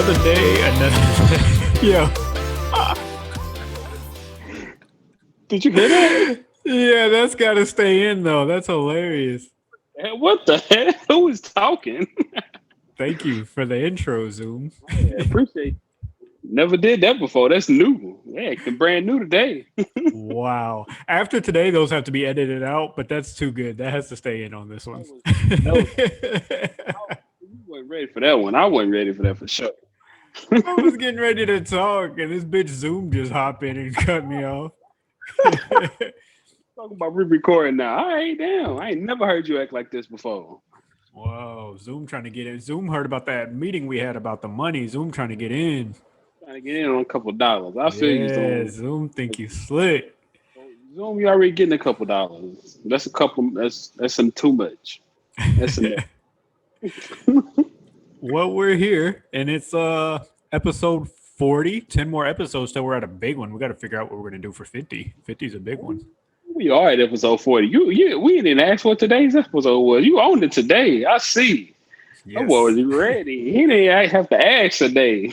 Another day, another day. Yo. Did you hear that? Yeah, that's got to stay in, though. That's hilarious. What the hell? Who is talking? Thank you for the intro, Zoom. Yeah, appreciate. Never did that before. That's new. Yeah, brand new today. Wow. After today, those have to be edited out, but that's too good. That has to stay in on this That one. was that was. You wasn't ready for that one. I wasn't ready for that for sure. I was getting ready to talk, and this bitch Zoom just hop in and cut me off. Talking about re-recording now. All right, damn. I ain't never heard you act like this before. Whoa, Zoom trying to get in. Zoom heard about that meeting we had about the money. Zoom trying to get in. Trying to get in on a couple dollars. I feel you, Yeah, Zoom. Zoom think you slick. Zoom, you already getting a couple dollars. That's a couple. That's some too much. That's enough. Well, we're here, and it's episode 40. 10 more episodes till we're at a big one. We got to figure out what we're gonna do for 50. 50 is a big one. We are at episode 40. We didn't ask what today's episode was. You owned it today. I see. I was Yes. ready. He didn't have to ask today.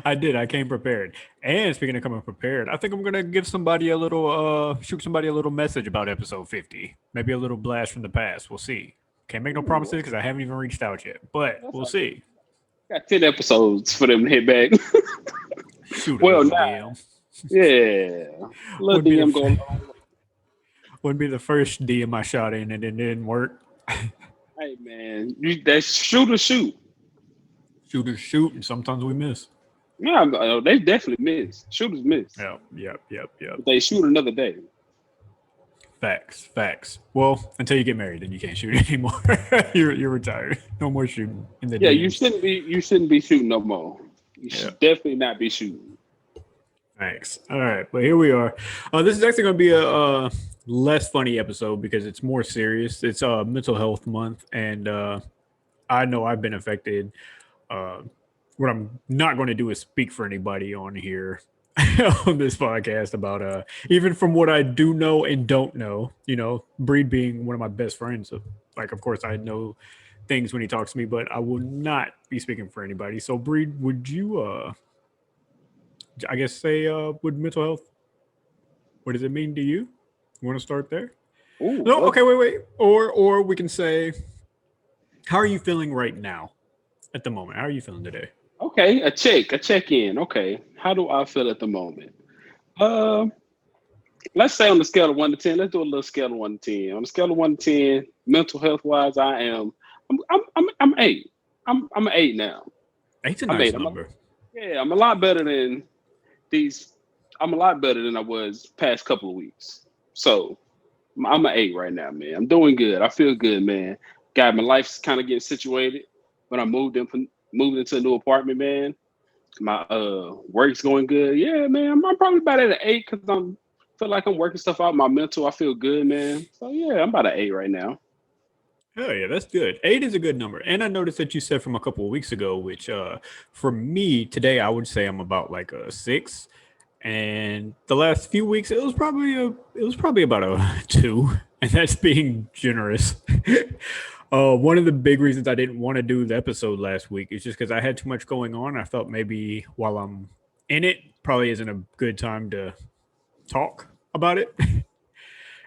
I did. I came prepared. And speaking of coming prepared, I think I'm gonna give somebody a little shoot somebody a little message about episode 50. Maybe a little blast from the past. We'll see. Can't make no promises because I haven't even reached out yet, but That's we'll all see. got 10 episodes for them to hit back. Shoot a Well, little nah. DM. Yeah. Let Would be DM the go. Wouldn't be the first DM I shot in and it didn't work. Hey, man. That's shoot or shoot. Shooters shoot, and sometimes we miss. Yeah, they definitely miss. Shooters miss. Yep. But they shoot another day. Facts. Well, until you get married, then you can't shoot anymore. you're retired. No more shooting in the Yeah, DMs. you shouldn't be shooting no more. You Yeah. should definitely not be shooting. Thanks. All right, but here we are. This is actually going to be a less funny episode because it's more serious. It's mental health month, and I know I've been affected. Uh, what I'm not going to do is speak for anybody on here on this podcast about even from what I do know and don't know. You know, Breed being one of my best friends. So, like, of course, I know things when he talks to me, but I will not be speaking for anybody. So, Breed, would you I guess say with mental health, what does it mean to you? You want to start there? Ooh, No, okay, wait. Or we can say, how are you feeling right now at the moment? How are you feeling today? okay, a check in. Okay, how do I feel at the moment? Uh, let's say on the scale of 1 to 10. Let's do a little scale of 1 to 10. On the scale of 1 to 10, mental health wise, I am. I'm eight. I'm an eight now. Eight's a I'm nice eight. number. Yeah, I'm a lot better than these. I'm a lot better than I was past couple of weeks. So I'm an eight right now, man. I'm doing good. I feel good, man. Got my life's kind of getting situated. When I moved into a new apartment, man. My work's going good. Yeah, man. I'm probably about at an eight because I'm feel like I'm working stuff out. My mental, I feel good, man. So yeah, I'm about an eight right now. Oh yeah, that's good. Eight is a good number. And I noticed that you said from a couple of weeks ago, which for me today I would say I'm about like a six. And the last few weeks it was probably about a two. And that's being generous. One of the big reasons I didn't want to do the episode last week is just because I had too much going on. I felt maybe while I'm in it, probably isn't a good time to talk about it.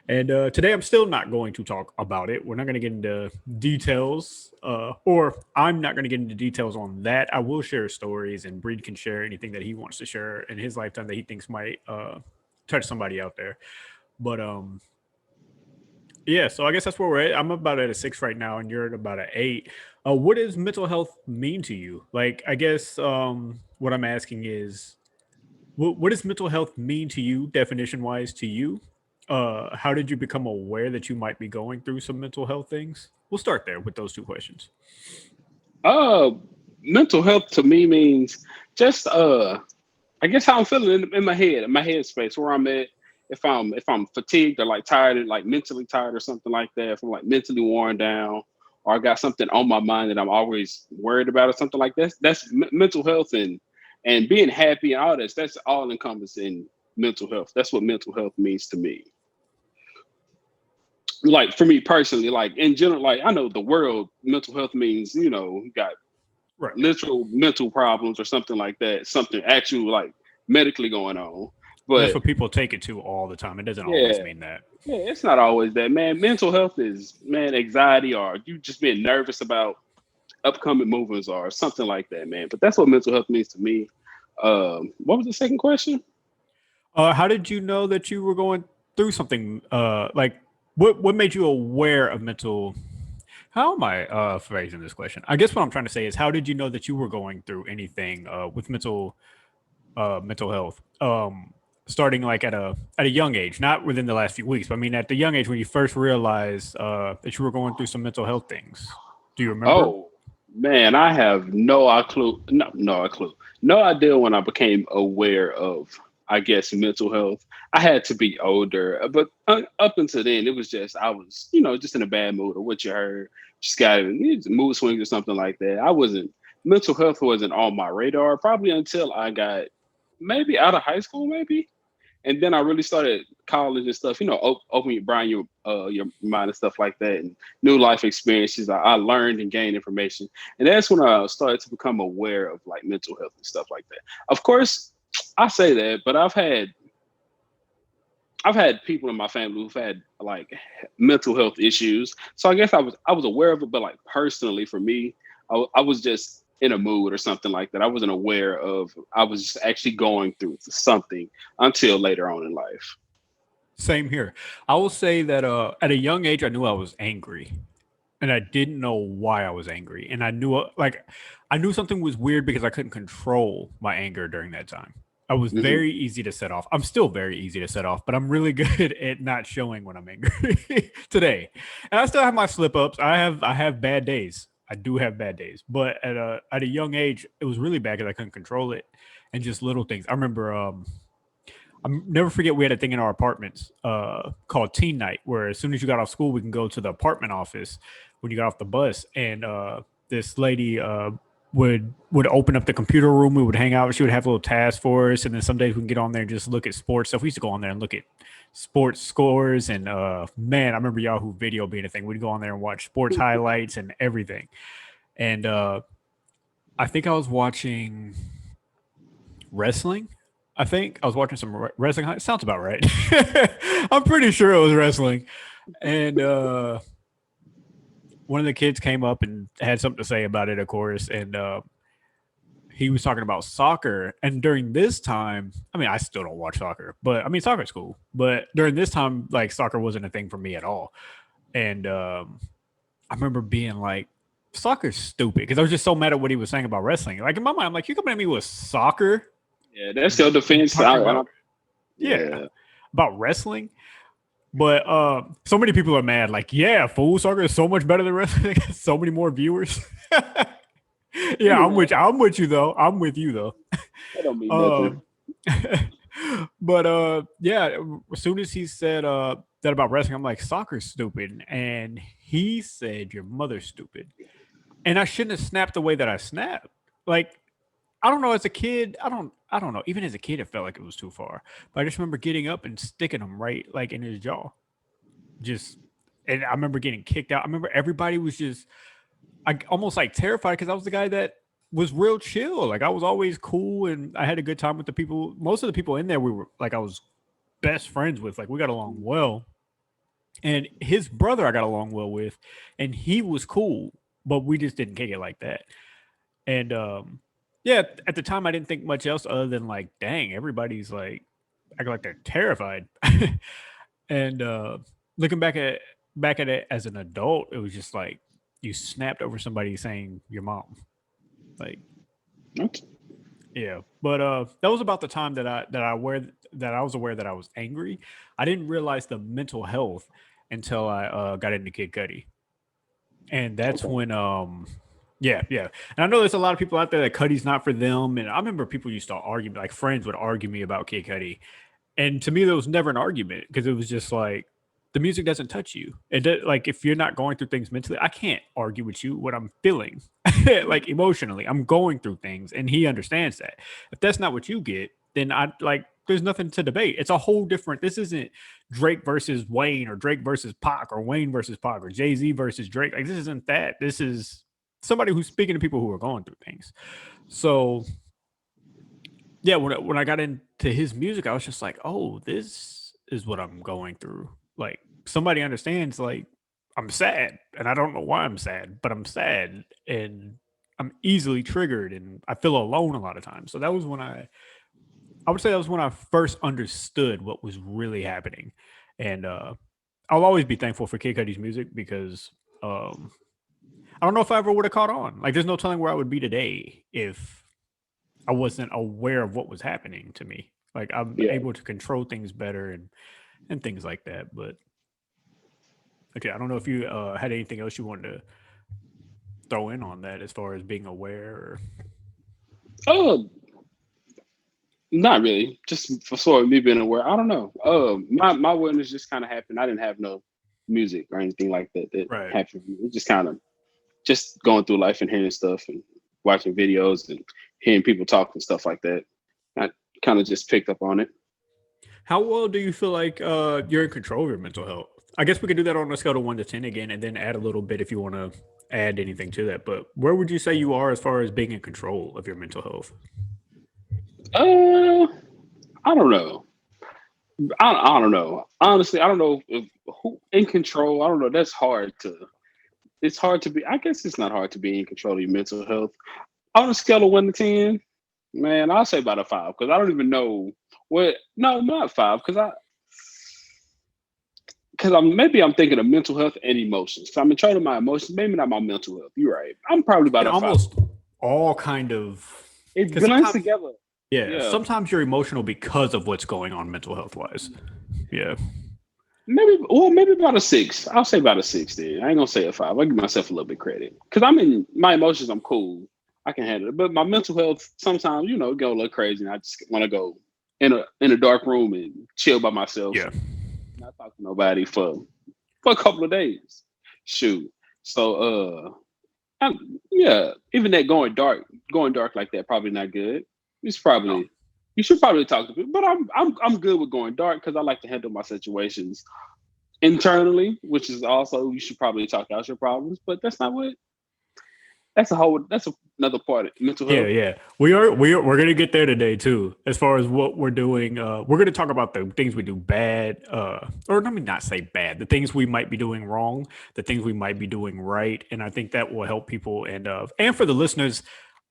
And today I'm still not going to talk about it. We're not going to get into details, or I'm not going to get into details on that. I will share stories, and Breed can share anything that he wants to share in his lifetime that he thinks might touch somebody out there. But yeah, so I guess that's where we're at. I'm about at a six right now, and you're at about an eight. What does mental health mean to you? Like, I guess what I'm asking is, what does mental health mean to you, definition wise, to you? How did you become aware that you might be going through some mental health things? We'll start there with those two questions. Uh, mental health to me means just I guess how I'm feeling in my head space, where I'm at. If I'm fatigued or like tired, and like mentally tired or something like that, if I'm like mentally worn down, or I got something on my mind that I'm always worried about or something like that, that's mental health and being happy and all this. That's all encompassing mental health. That's what mental health means to me. Like for me personally, like in general, like I know the world mental health means you got Right. literal mental problems or something like that, something actual like medically going on. And that's But what people take it to all the time. It doesn't always yeah, mean that. yeah, it's not always that, man. Mental health is, man, anxiety or you just being nervous about upcoming movements or something like that, man. But that's what mental health means to me. What was the second question? How did you know that you were going through something? Like what made you aware of mental? How am I phrasing this question? I guess what I'm trying to say is, how did you know that you were going through anything with mental health? Starting like at a young age, not within the last few weeks, but I mean at the young age when you first realized that you were going through some mental health things. Do you remember? Oh man, I have no idea when I became aware of, I guess, mental health. I had to be older, but up until then, it was just I was, just in a bad mood or what you heard, just got mood swings or something like that. I wasn't mental health wasn't on my radar probably until I got maybe out of high school, maybe. And then I really started college and stuff, open your brain, your mind and stuff like that, and new life experiences. I learned and gained information, and that's when I started to become aware of like mental health and stuff like that. Of course, I say that, but I've had people in my family who've had like mental health issues, so I guess I was aware of it, but like personally for me, I was just in a mood or something like that. I wasn't aware of. I was just actually going through something until later on in life. Same here. I will say that at a young age, I knew I was angry, and I didn't know why I was angry. And I knew I knew something was weird because I couldn't control my anger during that time. I was Hmm. very easy to set off. I'm still very easy to set off, but I'm really good at not showing when I'm angry today. And I still have my slip ups. I have bad days. I do have bad days, but at a young age, it was really bad because I couldn't control it, and just little things. I remember I never forget we had a thing in our apartments called teen night, where as soon as you got off school, we can go to the apartment office when you got off the bus, and this lady would open up the computer room. We would hang out. She would have little tasks for us, and then some days we can get on there and just look at sports stuff. We used to go on there and look at sports scores, and man, I remember Yahoo Video being a thing. We'd go on there and watch sports highlights and everything. And I think I was watching wrestling. I think I was watching some wrestling. Sounds about right. I'm pretty sure it was wrestling. And one of the kids came up and had something to say about it, of course. And he was talking about soccer. And during this time, I mean, I still don't watch soccer, but I mean, soccer's cool. But during this time, like soccer wasn't a thing for me at all. And I remember being like, soccer's stupid because I was just so mad at what he was saying about wrestling. Like in my mind, I'm like, you coming at me with soccer? Yeah, that's your defense. Talking about yeah, Yeah. about wrestling. But so many people are mad. Like, yeah, full soccer is so much better than wrestling. So many more viewers. Yeah, Yeah, I'm with you though. I'm with you though. that don't mean nothing. Um, but yeah, as soon as he said that about wrestling, I'm like, soccer's stupid, and he said your mother's stupid, and I shouldn't have snapped the way that I snapped. Like, I don't know. As a kid, I don't know. Even as a kid, it felt like it was too far. But I just remember getting up and sticking him right like in his jaw. Just, and I remember getting kicked out. I remember everybody was just, I almost like terrified because I was the guy that was real chill. Like I was always cool and I had a good time with the people. Most of the people in there, we were like I was best friends with. Like we got along well. And his brother, I got along well with, and he was cool, but we just didn't kick it like that. And yeah, at the time I didn't think much else other than like, dang, everybody's like acting like they're terrified. And looking back at it as an adult, it was just like you snapped over somebody saying your mom. Like, Okay. yeah. But that was about the time that I was aware that I was angry. I didn't realize the mental health until I got into Kid Cudi. And that's Okay. when yeah, yeah. And I know there's a lot of people out there that Cudi's not for them. And I remember people used to argue, like friends would argue me about Kid Cudi. And to me, there was never an argument because it was just like the music doesn't touch you. Like if you're not going through things mentally, I can't argue with you what I'm feeling, like emotionally. I'm going through things, and he understands that. If that's not what you get, then I like. There's nothing to debate. It's a whole different. This isn't Drake versus Wayne or Drake versus Pac or Wayne versus Pac or Jay Z versus Drake. Like this isn't that. This is somebody who's speaking to people who are going through things. So yeah, when I got into his music, I was just like, oh, this is what I'm going through. Like somebody understands, like I'm sad and I don't know why I'm sad, but I'm sad and I'm easily triggered and I feel alone a lot of times. So that was when I would say that was when I first understood what was really happening. And I'll always be thankful for Kid Cudi's music because um I don't know if I ever would have caught on. Like there's no telling where I would be today if I wasn't aware of what was happening to me. Like I'm Yeah. able to control things better and things like that. But okay, I don't know if you had anything else you wanted to throw in on that as far as being aware. Or... Oh, not really. Just for sort of me being aware. I don't know. My awareness just kind of happened. I didn't have no music or anything like that that Right. happened. It just kind of just going through life and hearing stuff and watching videos and hearing people talk and stuff like that. I kind of just picked up on it. How well do you feel like you're in control of your mental health? I guess we could do that on a scale of 1 to 10 again, and then add a little bit if you want to add anything to that. But where would you say you are as far as being in control of your mental health? Uh, I don't know. I don't know. Honestly, I don't know if who in control. I don't know. That's hard to. It's hard to be. I guess it's not hard to be in control of your mental health. On a scale of 1 to 10, man, I'll say about a 5 because I don't even know what. No, not 5 because I'm thinking of mental health and emotions. So I'm in charge of my emotions, maybe not my mental health. You're right. I'm probably about It a 5. almost all kind of It because blends sometimes together. yeah, Yeah. sometimes you're emotional because of what's going on mental health wise. Yeah. Maybe about a 6. I'll say about a 6 then. I ain't gonna say a 5. I'll give myself a little bit credit. Because I'm in my emotions, I'm cool. I can handle it. But my mental health sometimes, go a little crazy and I just wanna go in a dark room and chill by myself Yeah. and not talk to nobody for a couple of days. Shoot. So yeah, even that going dark like that probably not good. It's No. probably you should probably talk to people, but I'm good with going dark because I like to handle my situations internally, which is also you should probably talk out your problems. But that's not what that's another part of mental Yeah, health. yeah. We're gonna get there today too. As far as what we're doing, we're gonna talk about the things we do bad, or let me not say bad, the things we might be doing wrong, the things we might be doing right, and I think that will help people and for the listeners.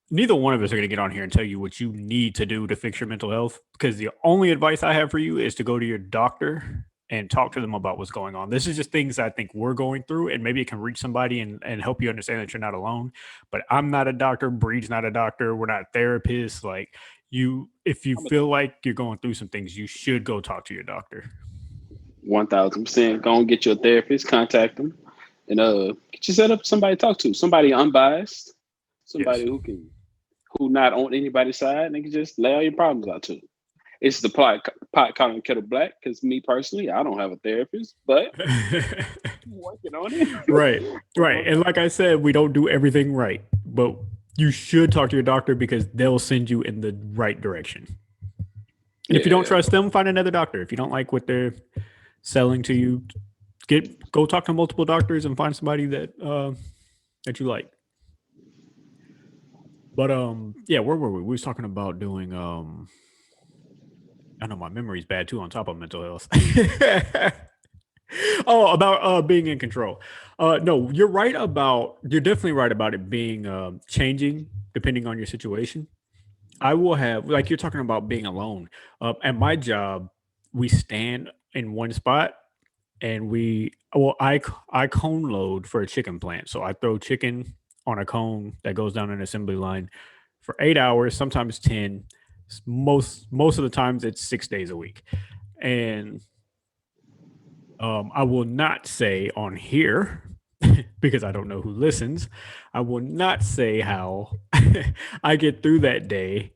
Neither one of us are gonna get on here and tell you what you need to do to fix your mental health because the only advice I have for you is to go to your doctor and talk to them about what's going on. This is just things I think we're going through, and maybe it can reach somebody and help you understand that you're not alone. But I'm not a doctor. Breed's not a doctor. We're not therapists. Like if you I'm a feel like you're going through some things, you should go talk to your doctor. 1000%. Go and get your therapist, contact them, and get you set up somebody to talk to, somebody unbiased, Yes. somebody who not on anybody's side, and they can just lay all your problems out to. It's the pot calling kettle black because me personally, I don't have a therapist, but I'm working on it. Right. Right. And like I said, we don't do everything right, but you should talk to your doctor because they'll send you in the right direction. And if you don't Yeah, trust them, find another doctor. If you don't like what they're selling to you, go talk to multiple doctors and find somebody that you like. But yeah, where were we? We was talking about doing I know my memory's bad too on top of mental health. Oh, about being in control. No, you're definitely right about it being changing depending on your situation. I will have like you're talking about being alone. At my job, we stand in one spot and I cone load for a chicken plant. So I throw chicken on a cone that goes down an assembly line for 8 hours, sometimes 10. Most of the times it's 6 days a week. And I will not say on here because I don't know who listens. I will not say how I get through that day.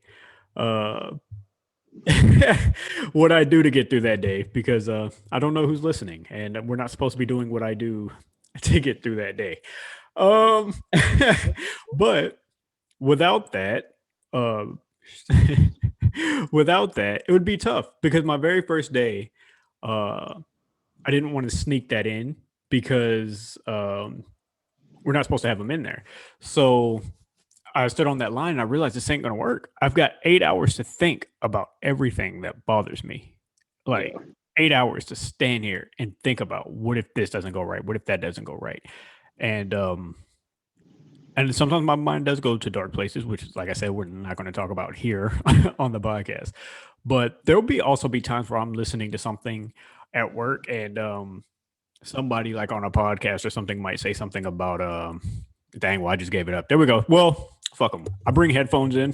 Uh, what I do to get through that day because I don't know who's listening, and we're not supposed to be doing what I do to get through that day. Um, but without that, uh, without that, it would be tough because my very first day, uh, I didn't want to sneak that in because we're not supposed to have them in there. So I stood on that line and I realized this ain't gonna work. I've got 8 hours to think about everything that bothers me. Yeah. Like 8 hours to stand here and think about what if this doesn't go right? What if that doesn't go right? And and sometimes my mind does go to dark places, which is like I said, we're not going to talk about here on the podcast. But there'll be also be times where I'm listening to something at work and somebody like on a podcast or something might say something about dang, well, I just gave it up. There we go. Well, fuck them. I bring headphones in.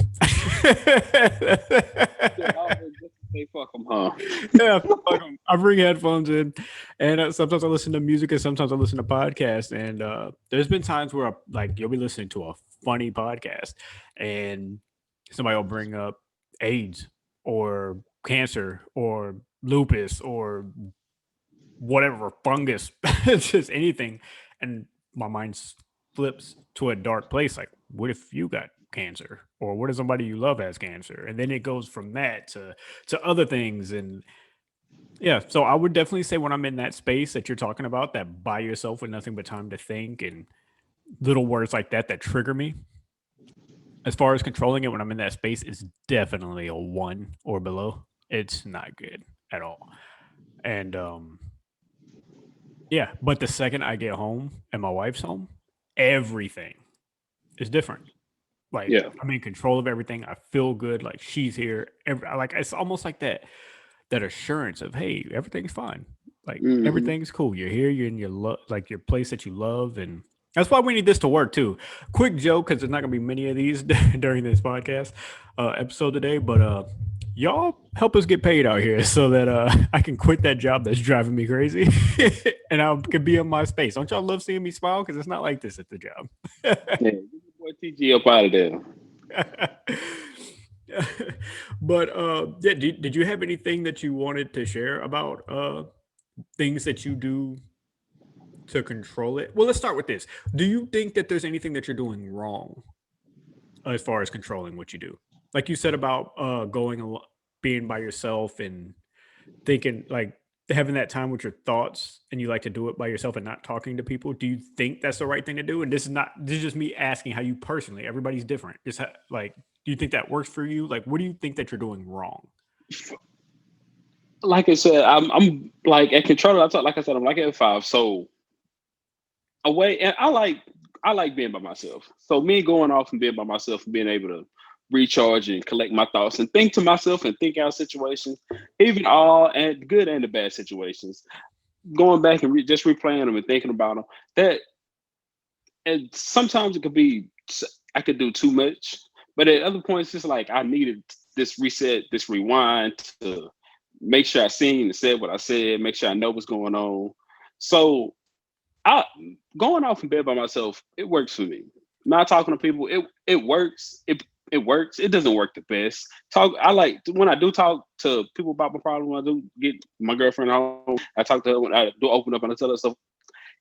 Say fuck them, huh? Yeah, fuck 'em. I bring headphones in, and sometimes I listen to music, and sometimes I listen to podcasts. And there's been times where like you'll be listening to a funny podcast, and somebody will bring up AIDS or cancer or lupus or whatever fungus, it's just anything, and my mind flips to a dark place. Like, what if you got cancer, or what if somebody you love has cancer? And then it goes from that to other things, and yeah. So I would definitely say when I'm in that space that you're talking about, that by yourself with nothing but time to think and little words like that that trigger me. As far as controlling it when I'm in that space, it's definitely a 1 or below. It's not good at all. And yeah, but the second I get home and my wife's home, everything is different. Like Yeah. I'm in control of everything. I feel good. Like she's here. Like it's almost like that assurance of, hey, everything's fine. Like Hmm. everything's cool. You're here. You're in your like your place that you love, and that's why we need this to work too. Quick joke, because there's not gonna be many of these during this podcast episode today, but y'all help us get paid out here so that I can quit that job that's driving me crazy, and I can be in my space. Don't y'all love seeing me smile? Because it's not like this at the job. Yeah, get your boy TG up out of there. But yeah, did you have anything that you wanted to share about things that you do to control it? Well, let's start with this. Do you think that there's anything that you're doing wrong as far as controlling what you do? Like you said about being by yourself and thinking like having that time with your thoughts, and you like to do it by yourself and not talking to people. Do you think that's the right thing to do? And this is just me asking how you personally, everybody's different. Just like, do you think that works for you? Like, what do you think that you're doing wrong? Like I said, I'm like at controller. Like I said, I'm like at 5. So away, and I like being by myself. So me going off and being by myself and being able to recharge and collect my thoughts and think to myself and think out situations, even all and good and the bad situations. Going back and just replaying them and thinking about them. That and sometimes it could be I could do too much, but at other points it's like I needed this reset, this rewind to make sure I seen and said what I said, make sure I know what's going on. So I going off in bed by myself, it works for me. Not talking to people, it works. It works. It doesn't work the best. Talk. I like when I do talk to people about my problem. When I do get my girlfriend home. I talk to her when I do open up and I tell her stuff.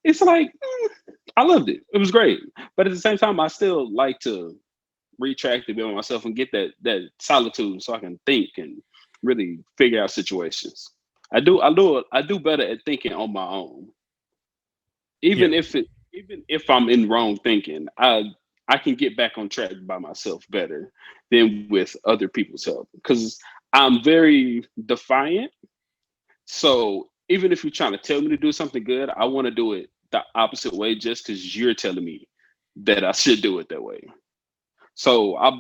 It's like I loved it. It was great. But at the same time, I still like to retract a bit on myself and get that solitude so I can think and really figure out situations. I do better at thinking on my own. Yeah. Even if I'm in wrong thinking, I can get back on track by myself better than with other people's help because I'm very defiant. So even if you're trying to tell me to do something good, I want to do it the opposite way just because you're telling me that I should do it that way. So I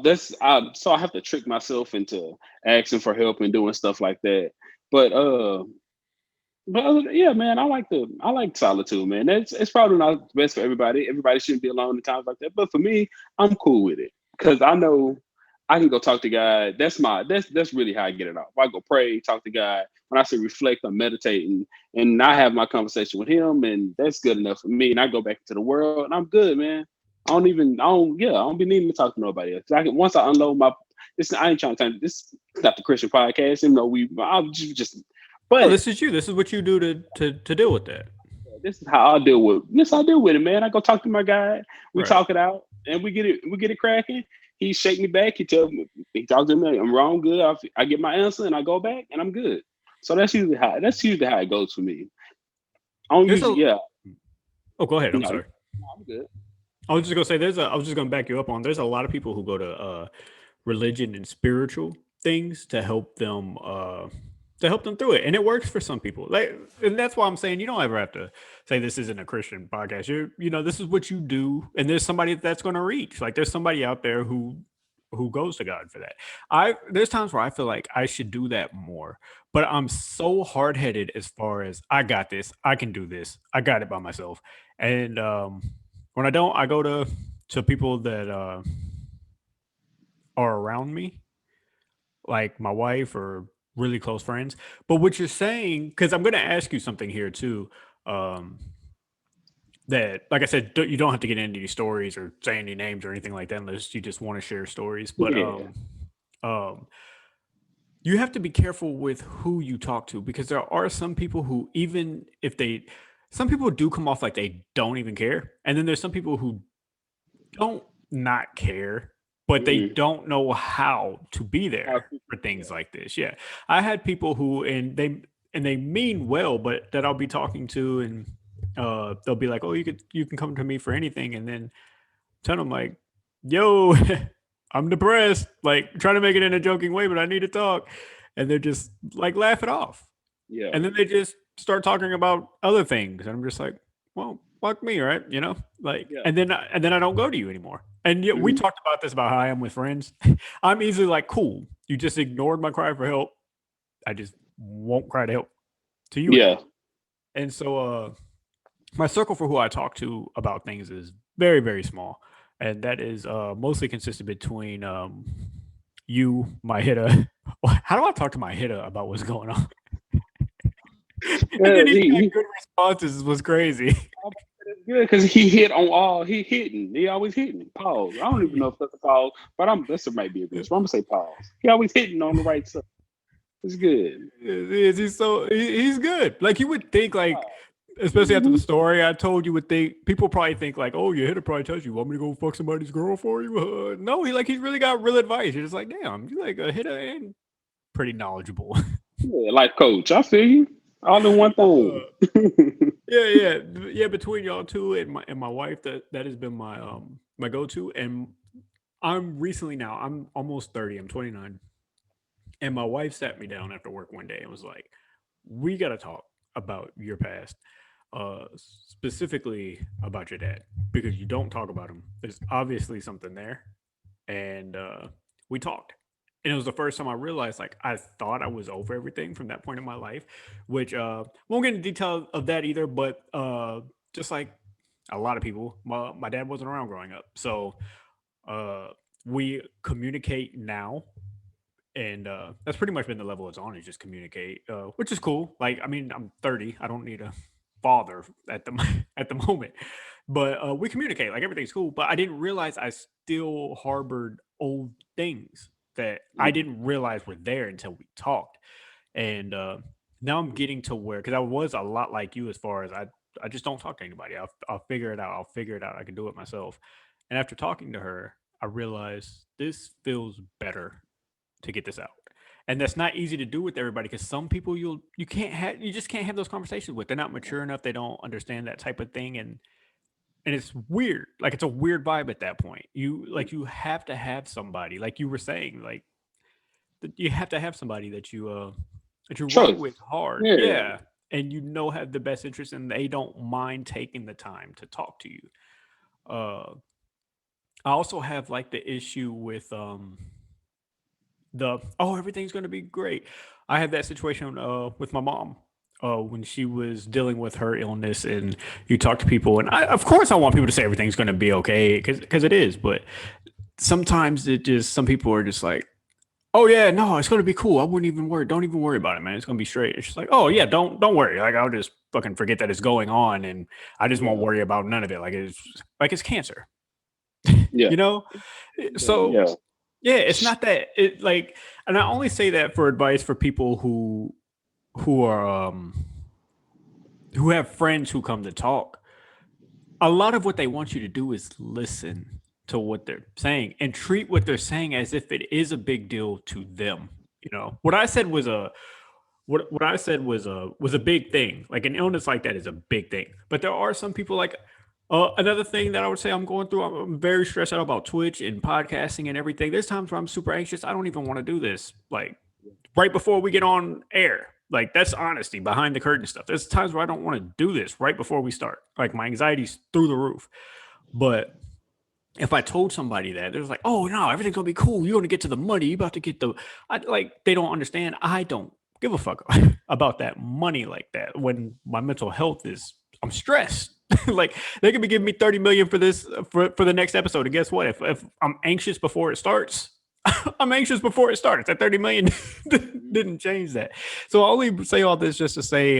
have to trick myself into asking for help and doing stuff like that. But yeah, man, I like solitude, man. It's probably not best for everybody. Everybody shouldn't be alone in times like that. But for me, I'm cool with it because I know I can go talk to God. That's really how I get it off. I go pray, talk to God. When I say reflect, I'm meditating, and I have my conversation with Him, and that's good enough for me. And I go back into the world, and I'm good, man. I don't be needing to talk to nobody else. Once I unload my, I ain't trying to turn this. It's not the Christian podcast, even though I'm just No, but this is you. This is what you do to deal with that. this I deal with it, man. I go talk to my guy, we Right. talk it out, and we get it cracking. He shake me back, he talks to me, I'm wrong, good. I get my answer and I go back and I'm good. So that's usually how it goes for me. I don't There's usually a yeah, Oh, go ahead. I'm no, sorry. no, I'm good. I was just gonna say I was just gonna back you up on there's a lot of people who go to religion and spiritual things to help them through it. And it works for some people. Like and that's why I'm saying you don't ever have to say this isn't a Christian podcast. You know, this is what you do, and there's somebody that's gonna reach. Like there's somebody out there who goes to God for that. I there's times where I feel like I should do that more, but I'm so hard headed as far as I got this, I can do this, I got it by myself. And when I don't, I go to people that are around me, like my wife or really close friends. But what you're saying, because I'm going to ask you something here too. Um, that, like I said, you don't have to get into any stories or say any names or anything like that unless you just want to share stories. But Yeah. um, you have to be careful with who you talk to because there are some people who, even if some people do come off like they don't even care. And then there's some people who don't not care, but they Mm-hmm. don't know how to be there for Yeah. things like this. Yeah. I had people who and they mean well, but that I'll be talking to and they'll be like, "Oh, you can come to me for anything." And then tell them like, "Yo, I'm depressed." Like trying to make it in a joking way, but I need to talk. And they're just like laugh it off. Yeah. And then they just start talking about other things, and I'm just like, well, fuck me, right? You know, like, Yeah. and then I don't go to you anymore. And yet we Hmm. talked about this about how I am with friends. I'm easily like, cool, you just ignored my cry for help. I just won't cry to help to you Yeah. anymore. And so, my circle for who I talk to about things is very, very small, and that is mostly consistent between you, my hitter. How do I talk to my hitter about what's going on? And Yeah, then he got good responses. Was crazy. it's good because he hit on all he hitting. He always hitting. Pause. I don't even know if that's a pause, but this might be a good. So I'm gonna say pause. He always hitting on the right stuff. It's good. He's so he's good. Like you would think, like especially after Mm-hmm. the story I told, you would think people probably think like, oh, your hitter probably tells you, want me to go fuck somebody's girl for you? No, he's really got real advice. You're just like, damn, you like a hitter and pretty knowledgeable. Yeah, life coach. I feel you. All in one thing. Yeah. Between y'all two and my wife, that has been my my go to. And I'm recently now. I'm almost 30. I'm 29, and my wife sat me down after work one day and was like, "We got to talk about your past, specifically about your dad, because you don't talk about him. There's obviously something there." And we talked. And it was the first time I realized like I thought I was over everything from that point in my life, which won't get into detail of that either, but just like a lot of people, my dad wasn't around growing up. So uh we communicate now, and that's pretty much been the level it's on, is just communicate, which is cool. Like I mean, I'm 30, I don't need a father at the at the moment, but we communicate, like everything's cool. But I didn't realize I still harbored old things that I didn't realize were there until we talked. And now I'm getting to where, because I was a lot like you as far as I just don't talk to anybody. I'll figure it out. I'll figure it out. I can do it myself. And after talking to her, I realized this feels better to get this out. And that's not easy to do with everybody, because some people you just can't have those conversations with. They're not mature enough. They don't understand that type of thing, and it's weird. Like it's a weird vibe at that point. You have to have somebody, like you were saying, like you have to have somebody that you rock Trust. with hard. Yeah. Yeah. And have the best interest, and they don't mind taking the time to talk to you. Uh I also have like the issue with the oh, everything's going to be great. I had that situation with my mom when she was dealing with her illness, and you talk to people, and of course I want people to say everything's going to be okay, because it is. But sometimes some people are just like, oh yeah, no, it's going to be cool. I wouldn't even worry. Don't even worry about it, man. It's going to be straight. It's just like, oh yeah, don't worry. Like I'll just fucking forget that it's going on, and I just won't Yeah. worry about none of it. Like it's cancer, Yeah. you know. So Yeah. yeah, it's not that it like, and I only say that for advice for people who are who have friends who come to talk. A lot of what they want you to do is listen to what they're saying and treat what they're saying as if it is a big deal to them. You know, what I said was what I said was a big thing. Like an illness like that is a big thing. But there are some people like Another thing that I would say I'm going through, I'm very stressed out about Twitch and podcasting and everything. There's times where I'm super anxious. I don't even want to do this. Like right before we get on air. Like that's honesty behind the curtain stuff. There's times where I don't want to do this right before we start. Like my anxiety's through the roof. But if I told somebody that, they're like, "Oh no, everything's gonna be cool. You're gonna get to the money. You about to get the," like they don't understand. I don't give a fuck about that money like that. When my mental health is, I'm stressed. Like they could be giving me 30 million for this for the next episode. And guess what? If I'm anxious before it starts, I'm anxious before it starts. That 30 million didn't change that. So I only say all this just to say,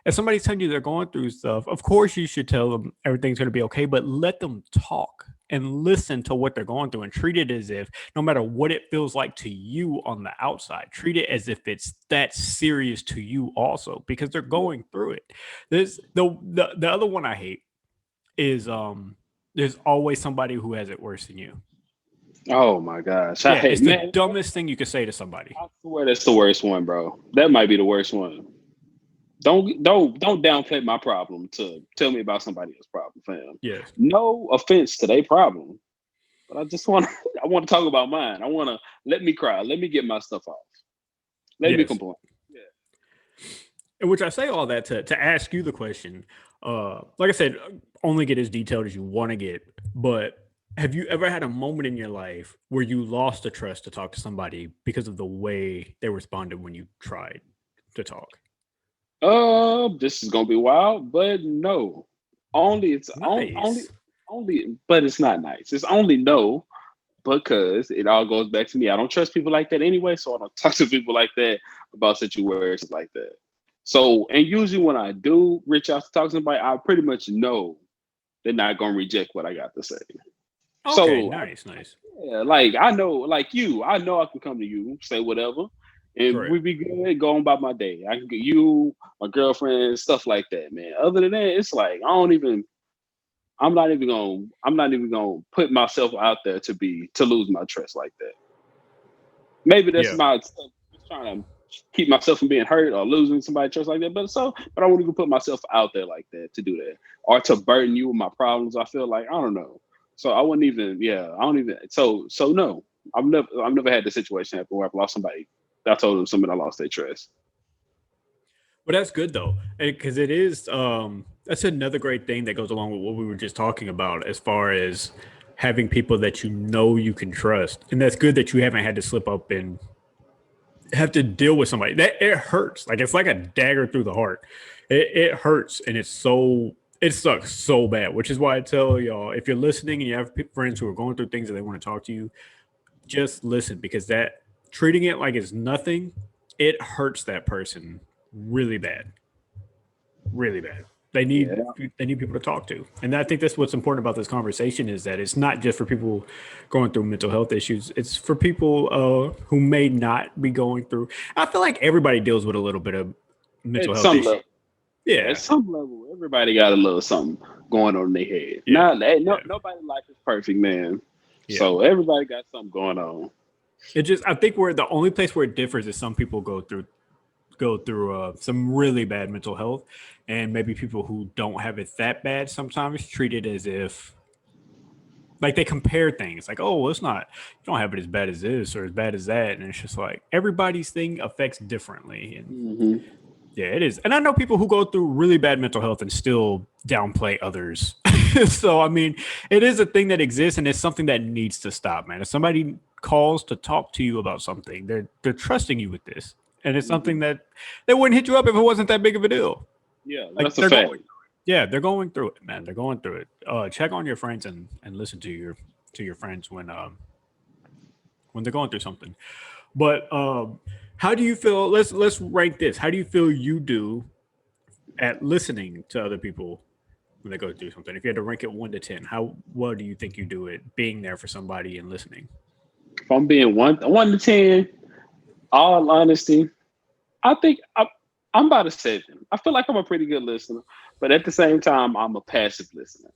if somebody's telling you they're going through stuff, of course you should tell them everything's going to be okay, but let them talk and listen to what they're going through and treat it as if no matter what it feels like to you on the outside, treat it as if it's that serious to you also because they're going through it. There's the other one I hate is there's always somebody who has it worse than you. Oh my gosh, Yeah, it's the dumbest thing you could say to somebody. I swear that's the worst one, bro. That might be the worst one. Don't downplay my problem to tell me about somebody else's problem, fam. Yes. No offense to their problem, but I want to talk about mine. I want to let me cry. Let me get my stuff off. Let me complain. In which I say all that to ask you the question. Like I said, only get as detailed as you want to get. But have you ever had a moment in your life where you lost the trust to talk to somebody because of the way they responded when you tried to talk? This is gonna be wild, but no. Only it's Nice. only, but it's not nice. It's only no because it all goes back to me. I don't trust people like that anyway, so I don't talk to people like that about situations like that. So, and usually when I do reach out to talk to somebody, I pretty much know they're not gonna reject what I got to say. Okay, So, nice. yeah, like I know, like you, I know I can come to you, say whatever, and we Correct. be good, go on about my day. I can get you, my girlfriend, stuff like that, man. Other than that, it's like I'm not even gonna put myself out there to lose my trust like that. Maybe that's Yeah. my just trying to keep myself from being hurt or losing somebody trust like that. But I wouldn't even put myself out there like that to do that or to burden you with my problems. I feel like I don't know. So I wouldn't even. Yeah, I don't even. So no. I've never had the situation happen where I've lost somebody. I told them somebody I lost their trust. But that's good though, because it is. That's another great thing that goes along with what we were just talking about, as far as having people that you know you can trust, and that's good that you haven't had to slip up and have to deal with somebody that it hurts. Like it's like a dagger through the heart. It hurts, and it sucks so bad. Which is why I tell y'all, if you're listening and you have friends who are going through things and they want to talk to you, just listen because that treating it like it's nothing, it hurts that person really bad, really bad. They need Yeah. they need people to talk to, and I think that's what's important about this conversation is that it's not just for people going through mental health issues. It's for people who may not be going through. I feel like everybody deals with a little bit of mental At health some issue. level. At Yeah, some level, everybody got a little something going on in their head. yeah, No, yeah, nobody life is perfect, man. yeah. So everybody got something going on. It just I think where the only place where it differs is some people go through some really bad mental health, and maybe people who don't have it that bad sometimes treat it as if like they compare things like, oh, well, it's not, you don't have it as bad as this or as bad as that, and it's just like everybody's thing affects differently, and Hmm. yeah, it is. And I know people who go through really bad mental health and still downplay others. So I mean, it is a thing that exists, and it's something that needs to stop, man. If somebody calls to talk to you about something, they're trusting you with this, and it's something Hmm. that they wouldn't hit you up if it wasn't that big of a deal. Yeah, Like that's a they're fact. going, yeah, they're going through it, man. They're going through it. Check on your friends and listen to your friends when they're going through something. But how do you feel? Let's rank this. How do you feel you do at listening to other people when they go through something? If you had to rank it 1 to 10, how well do you think you do it being there for somebody and listening? If I'm being one to 10, all honesty, I think I'm about a 7. I feel like I'm a pretty good listener, but at the same time, I'm a passive listener.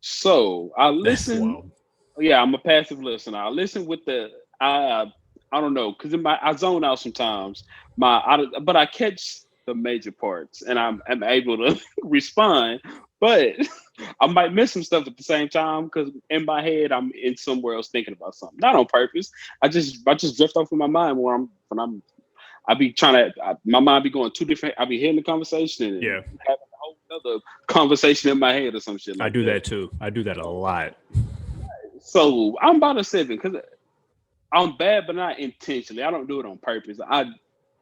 So I That's listen. wild. Yeah, I'm a passive listener. I listen with the I don't know because I zone out sometimes. But I catch the major parts and I'm able to respond. but I might miss some stuff at the same time because in my head I'm in somewhere else thinking about something, not on purpose. I just drift off in my mind I be trying to my mind be going two different. I be hearing the conversation and Yeah, having a whole other conversation in my head or some shit I like do that. that too. I do that a lot. So I'm about a 7 because I'm bad, but not intentionally. I don't do it on purpose.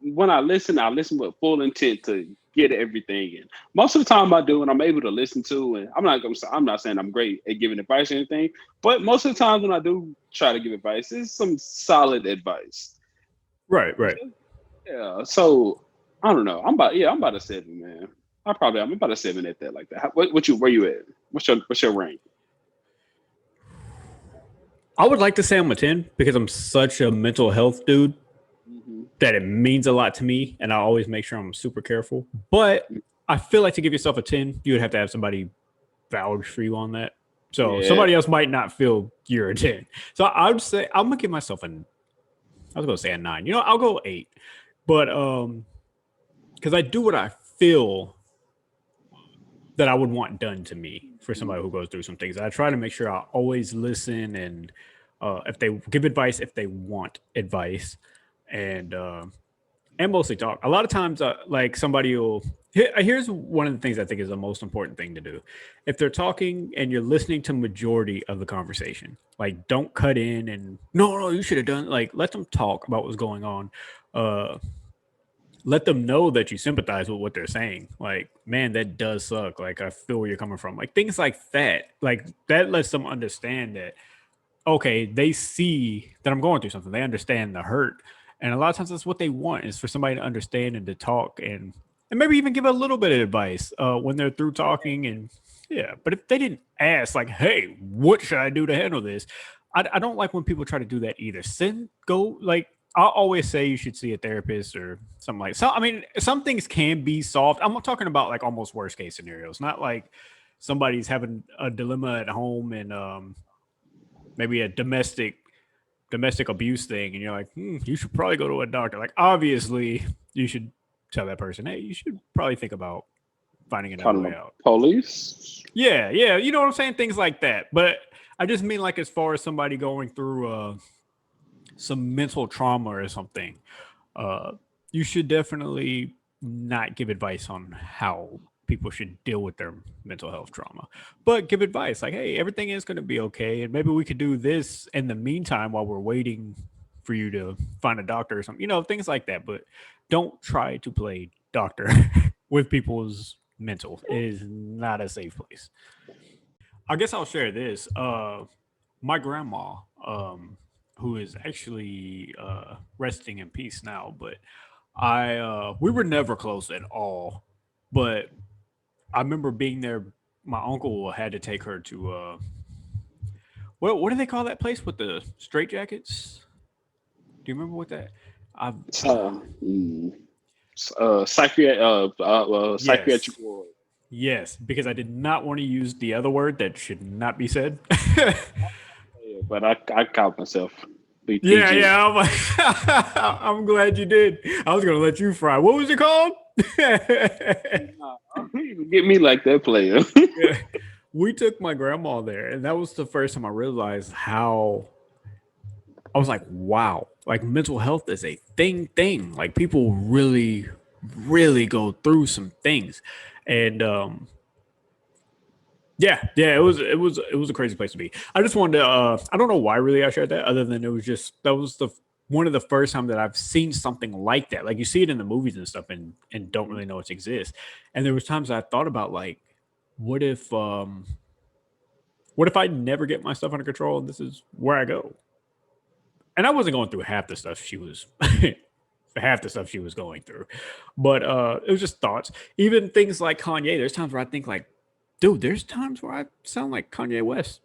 When I listen with full intent to get everything in. Most of the time, I do, and I'm able to listen to. And I'm not saying I'm great at giving advice or anything, but most of the times when I do try to give advice, it's some solid advice. Right, right. Yeah. So I don't know. I'm about a 7, man. I'm about a 7 at that like that. Where you at? What's your rank? I would like to say I'm a 10 because I'm such a mental health dude Hmm. that it means a lot to me, and I always make sure I'm super careful. But I feel like to give yourself a 10, you would have to have somebody vouch for you on that. So Yeah. somebody else might not feel you're a 10. So I would say I'm gonna give myself I was gonna say a 9. You know, I'll go 8. But because I do what I feel that I would want done to me for somebody who goes through some things. I try to make sure I always listen and if they give advice, if they want advice, and mostly talk. A lot of times, like somebody will. Here's one of the things I think is the most important thing to do. If they're talking and you're listening to majority of the conversation, like don't cut in and no, you should have done. Like let them talk about what's going on. Uh, let them know that you sympathize with what they're saying. Like, man, that does suck. Like, I feel where you're coming from. Like things like that. Like that lets them understand that okay, they see that I'm going through something. They understand the hurt. And a lot of times that's what they want is for somebody to understand and to talk and maybe even give a little bit of advice when they're through talking. And yeah, but if they didn't ask, like, hey, what should I do to handle this? I don't like when people try to do that either. Go like I always say you should see a therapist or something like so. I mean, some things can be solved. I'm talking about like almost worst case scenarios, not like somebody's having a dilemma at home and maybe a domestic abuse thing and you're like you should probably go to a doctor, like obviously you should tell that person, hey, you should probably think about finding another Calling way the out. police. Yeah, you know what I'm saying, things like that. But I just mean like as far as somebody going through some mental trauma or something, uh you should definitely not give advice on how people should deal with their mental health trauma, but give advice like, hey, everything is going to be okay. And maybe we could do this in the meantime while we're waiting for you to find a doctor or something, things like that. But don't try to play doctor with people's mental. It is not a safe place. I guess I'll share this. My grandma, who is actually resting in peace now, but we were never close at all. But I remember being there. My uncle had to take her to what do they call that place with the straight jackets? Do you remember what that? I've Uh, mm, yes, psychiatric ward. yes, because I did not want to use the other word that should not be said. Yeah, but I caught myself. Be Yeah, PG. yeah. I'm, like, I'm glad you did. I was gonna let you fry. What was it called? Nah, get me like that player. Yeah. We took my grandma there, and that was the first time I realized how I was like, wow, like mental health is a thing. Like people really, really go through some things. And yeah, it was a crazy place to be. I just wanted to I don't know why really I shared that, other than it was just that was the one of the first time that I've seen something like that. Like you see it in the movies and stuff and don't really know it exists. And there was times I thought about like, what if um what if I never get my stuff under control and this is where I go? And I wasn't going through half the stuff she was half the stuff she was going through. But it was just thoughts. Even things like Kanye, there's times where I think like, dude, there's times where I sound like Kanye West.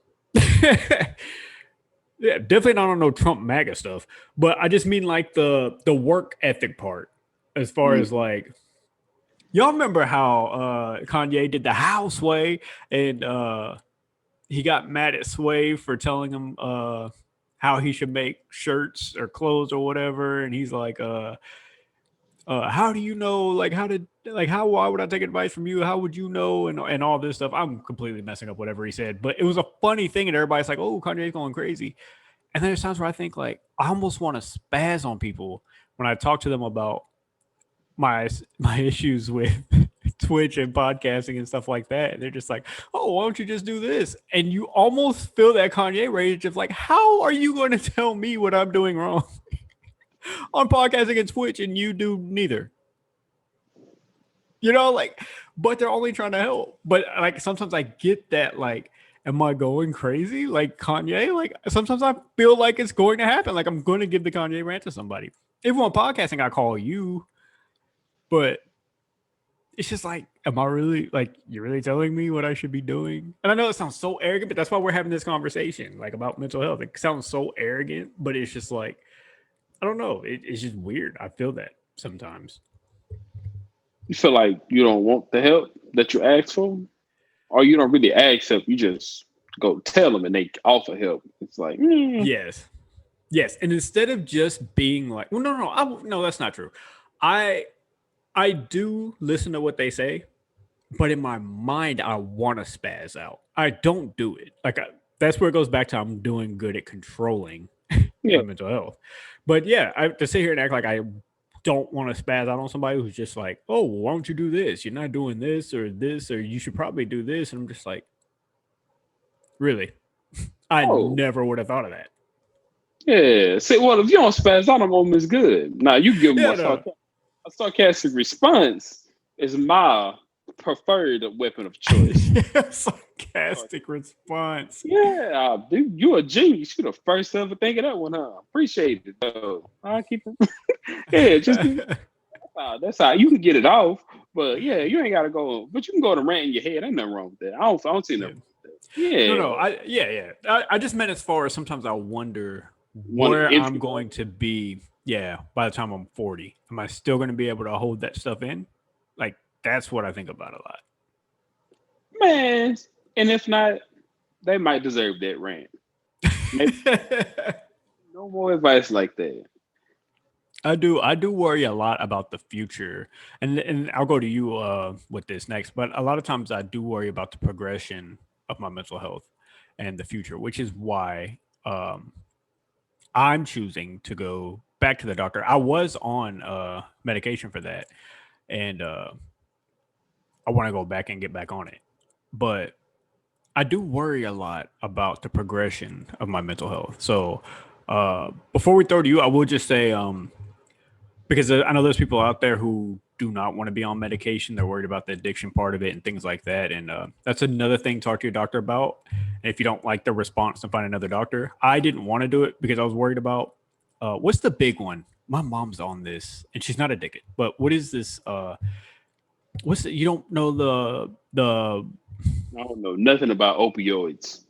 Yeah, definitely not on no Trump MAGA stuff. But I just mean like the work ethic part, as far as Mm. like y'all remember how Kanye did the house way and he got mad at Sway for telling him how he should make shirts or clothes or whatever, and he's like, How do you know? Like, how? Why would I take advice from you? How would you know? And all this stuff. I'm completely messing up whatever he said, but it was a funny thing, and everybody's like, "Oh, Kanye's going crazy." And then there's times where I think like I almost want to spaz on people when I talk to them about my issues with Twitch and podcasting and stuff like that. And they're just like, "Oh, why don't you just do this?" And you almost feel that Kanye rage of like, "How are you going to tell me what I'm doing wrong on podcasting and Twitch, and you do neither?" Like, but they're only trying to help. But like sometimes I get that, like, am I going crazy? Like Kanye, like sometimes I feel like it's going to happen. Like I'm going to give the Kanye rant to somebody. Even on podcasting, I call you, but it's just like, am I really like, you're really telling me what I should be doing? And I know it sounds so arrogant, but that's why we're having this conversation, like about mental health. It sounds so arrogant, but it's just like, I don't know. It's just weird. I feel that sometimes. You feel like you don't want the help that you ask for, or you don't really ask help. You just go tell them and they offer help. It's like, Yes. Yes. And instead of just being like, well, no, that's not true. I I do listen to what they say, but in my mind, I want to spaz out. I don't do it. Like that's where it goes back to I'm doing good at controlling yeah. my mental health. But yeah, to sit here and act like I don't want to spaz out on somebody who's just like, oh, why don't you do this? You're not doing this, or you should probably do this. And I'm just like, really? I Oh, never would have thought of that. yeah. Say, well, if you don't spaz out, I'm almost good. Now you give them Yeah, no. a sarcastic response is my preferred weapon of choice. Sarcastic response. Yeah, dude, you a genius. You the first to ever think of that one, huh? Appreciate it, though. I keep it. Yeah, just that's how you can get it off. But yeah, you ain't gotta go. But you can go to rant in your head. Ain't nothing wrong with that. I don't see Yeah. nothing wrong with that. No. Yeah, Yeah. I just meant as far as sometimes I wonder one where if I'm going to be. Yeah, by the time I'm 40, am I still going to be able to hold that stuff in? Like that's what I think about a lot. man, and if not, they might deserve that rant. Maybe no more advice like that. I do worry a lot about the future, and I'll go to you with this next. But a lot of times I do worry about the progression of my mental health and the future, which is why I'm choosing to go back to the doctor. I was on medication for that, and I want to go back and get back on it. But I do worry a lot about the progression of my mental health. So before we throw to you, I will just say because I know there's people out there who do not want to be on medication. They're worried about the addiction part of it and things like that. And that's another thing. Talk to your doctor about. And if you don't like the response, then find another doctor. I didn't want to do it because I was worried about what's the big one. My mom's on this, and she's not addicted. But what is this? What's the, you don't know the I don't know nothing about opioids.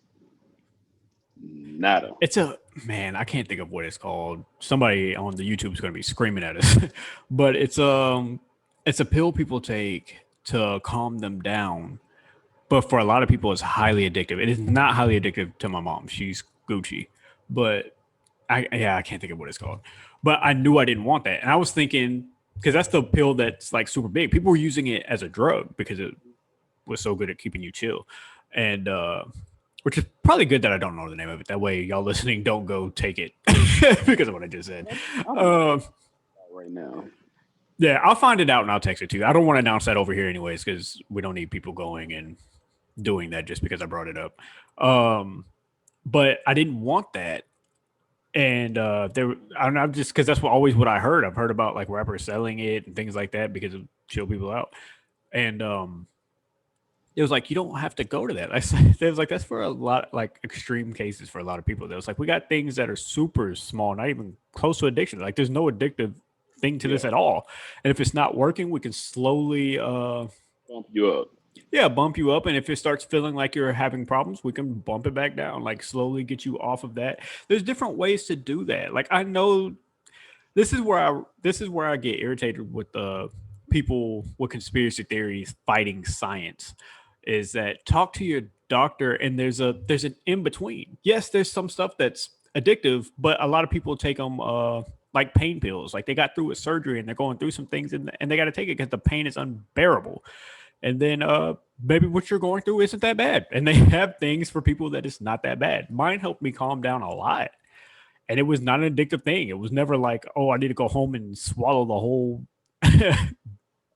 Nada. It's a man. I can't think of what it's called. Somebody on the YouTube is going to be screaming at us, but it's a pill people take to calm them down. But for a lot of people, it's highly addictive. It is not highly addictive to my mom. She's Gucci, but I can't think of what it's called. But I knew I didn't want that, and I was thinking because that's the pill that's like super big. People were using it as a drug because it was so good at keeping you chill, and which is probably good that I don't know the name of it. That way, y'all listening don't go take it because of what I just said. I'm Um, right now. yeah, I'll find it out and I'll text it to you. I don't want to announce that over here, anyways, because we don't need people going and doing that just because I brought it up. Um, but I didn't want that, and I don't know, just because that's always what I heard. I've heard about like rappers selling it and things like that because of chill people out, and it was like you don't have to go to that. I said it was like that's for a lot like extreme cases for a lot of people. That was like we got things that are super small, not even close to addiction. Like there's no addictive thing to this Yeah, at all. And if it's not working, we can slowly bump you up. yeah, bump you up. And if it starts feeling like you're having problems, we can bump it back down, like slowly get you off of that. There's different ways to do that. Like I know this is where I get irritated with the people with conspiracy theories fighting science is that talk to your doctor and there's an in between. Yes, there's some stuff that's addictive, but a lot of people take them like pain pills. Like they got through with surgery and they're going through some things and they got to take it because the pain is unbearable. And then maybe what you're going through isn't that bad. And they have things for people that it's not that bad. Mine helped me calm down a lot. And it was not an addictive thing. It was never like, oh, I need to go home and swallow the whole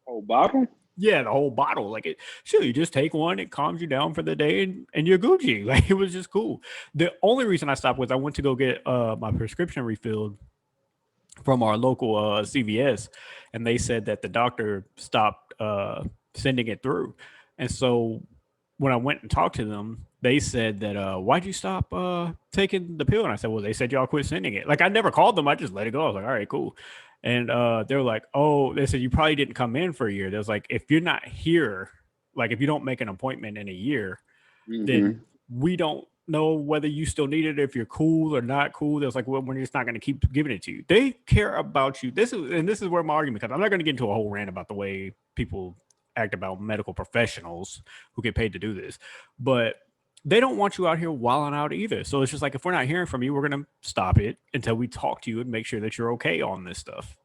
Oh, bottle? yeah, the whole bottle. Like it sure, you just take one, it calms you down for the day and you're Gucci. Like it was just cool. The only reason I stopped was I went to go get my prescription refilled from our local CVS, and they said that the doctor stopped sending it through. And so when I went and talked to them, they said that why'd you stop taking the pill? And I said, well, they said y'all quit sending it. Like I never called them, I just let it go. I was like, all right, cool. And they were like, oh, they said you probably didn't come in for a year. They was like, if you're not here, like if you don't make an appointment in a year, then we don't know whether you still need it, if you're cool or not cool. There's like, well, we're just not going to keep giving it to you. They care about you. This is where my argument comes. I'm not going to get into a whole rant about the way people act about medical professionals who get paid to do this, but they don't want you out here wilding out either. So it's just like, if we're not hearing from you, we're going to stop it until we talk to you and make sure that you're okay on this stuff.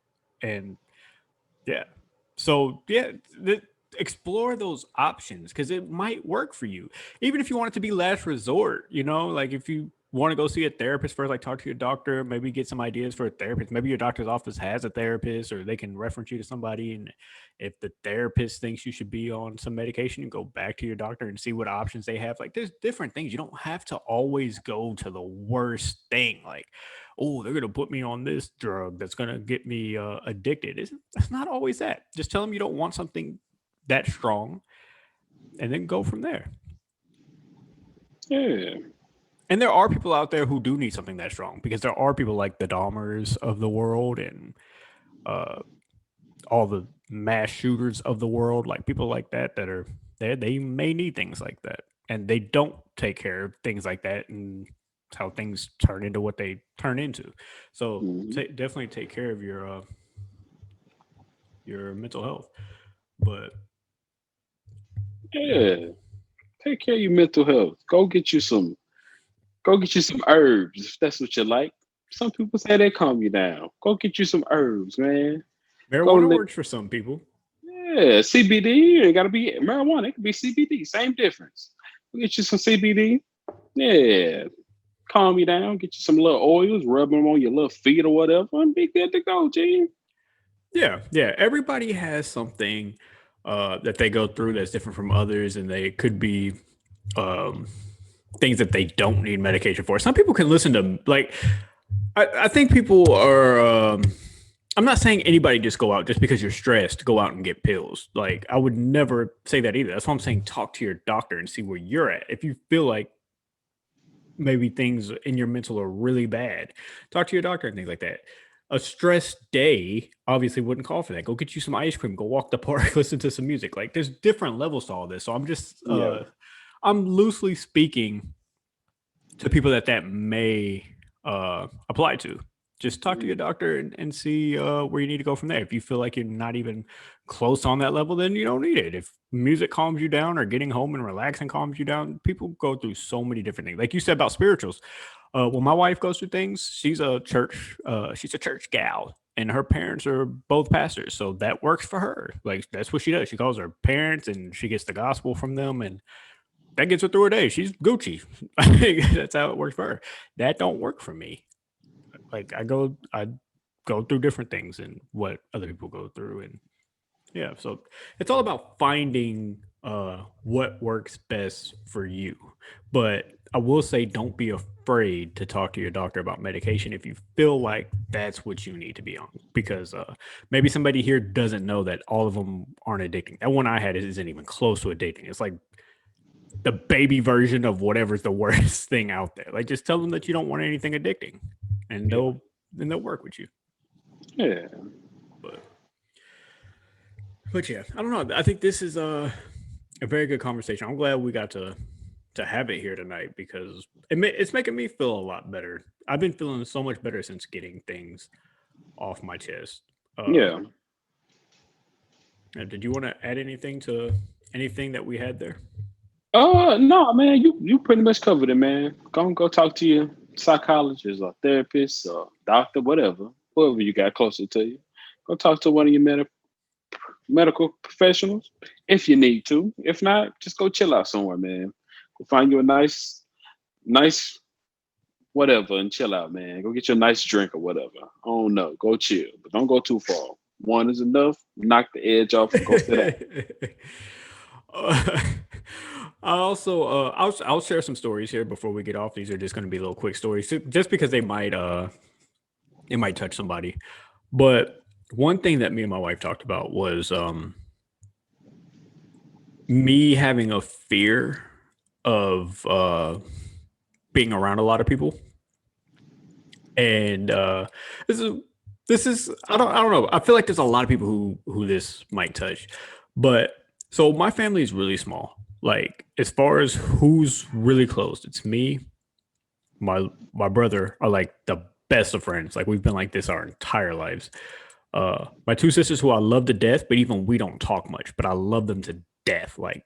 And yeah, so yeah, explore those options because it might work for you. Even if you want it to be last resort, you know, like if you want to go see a therapist first, like talk to your doctor, maybe get some ideas for a therapist. Maybe your doctor's office has a therapist or they can reference you to somebody. And if the therapist thinks you should be on some medication, you go back to your doctor and see what options they have. Like there's different things. You don't have to always go to the worst thing. Like, oh, they're going to put me on this drug that's going to get me addicted. It's not always that. Just tell them you don't want something that strong and then go from there. Yeah. And there are people out there who do need something that strong because there are people like the Dahmers of the world and all the mass shooters of the world, like people like that are there. They may need things like that, and they don't take care of things like that, and how things turn into what they turn into. So definitely take care of your mental health. But yeah, take care of your mental health. Go get you some herbs if that's what you like. Some people say they calm you down. Go get you some herbs, man. Marijuana works for some people. Yeah, CBD. It got to be marijuana. It could be CBD. Same difference. Go get you some CBD. Yeah, calm you down. Get you some little oils. Rub them on your little feet or whatever, and be good to go, G. Yeah. Everybody has something that they go through that's different from others, and they could be things that they don't need medication for. Some people can listen to like I think people are I'm not saying anybody just go out just because you're stressed, go out and get pills. Like I would never say that either. That's why I'm saying talk to your doctor and see where you're at. If you feel like maybe things in your mental are really bad, talk to your doctor and things like that. A stressed day obviously wouldn't call for that. Go get you some ice cream, go walk the park, listen to some music. Like there's different levels to all this. So I'm just I'm loosely speaking to people that may apply to. Just talk to your doctor and see where you need to go from there. If you feel like you're not even close on that level, then you don't need it. If music calms you down or getting home and relaxing calms you down, people go through so many different things. Like you said about spirituals. When my wife goes through things, she's a church gal, and her parents are both pastors, so that works for her. Like that's what she does. She calls her parents, and she gets the gospel from them, and that gets her through her day. She's Gucci. That's how it works for her. That don't work for me. Like I go through different things and what other people go through, and yeah, so it's all about finding what works best for you. But I will say, don't be afraid to talk to your doctor about medication if you feel like that's what you need to be on, because maybe somebody here doesn't know that all of them aren't addicting. That one I had isn't even close to addicting. It's like the baby version of whatever's the worst thing out there. Like just tell them that you don't want anything addicting, and they'll work with you. Yeah. But yeah, I don't know. I think this is a very good conversation. I'm glad we got to have it here tonight because it's making me feel a lot better. I've been feeling so much better since getting things off my chest. Did you want to add anything to anything that we had there? No, man. You pretty much covered it, man. Go talk to your psychologist or therapist or doctor, whatever. whoever you got closer to you. Go talk to one of your medical professionals if you need to. If not, just go chill out somewhere, man. Go find you a nice whatever and chill out, man. Go get you a nice drink or whatever. I don't know. Go chill, but don't go too far. One is enough. Knock the edge off and go sit down. Uh, I also I'll share some stories here before we get off. These are just going to be little quick stories, just because they might it might touch somebody. But one thing that me and my wife talked about was me having a fear of being around a lot of people, and this is I don't know. I feel like there's a lot of people who this might touch, but so my family is really small. Like as far as who's really close, it's me, my brother are like the best of friends. Like we've been like this our entire lives. My two sisters who I love to death, but even we don't talk much, but I love them to death. Like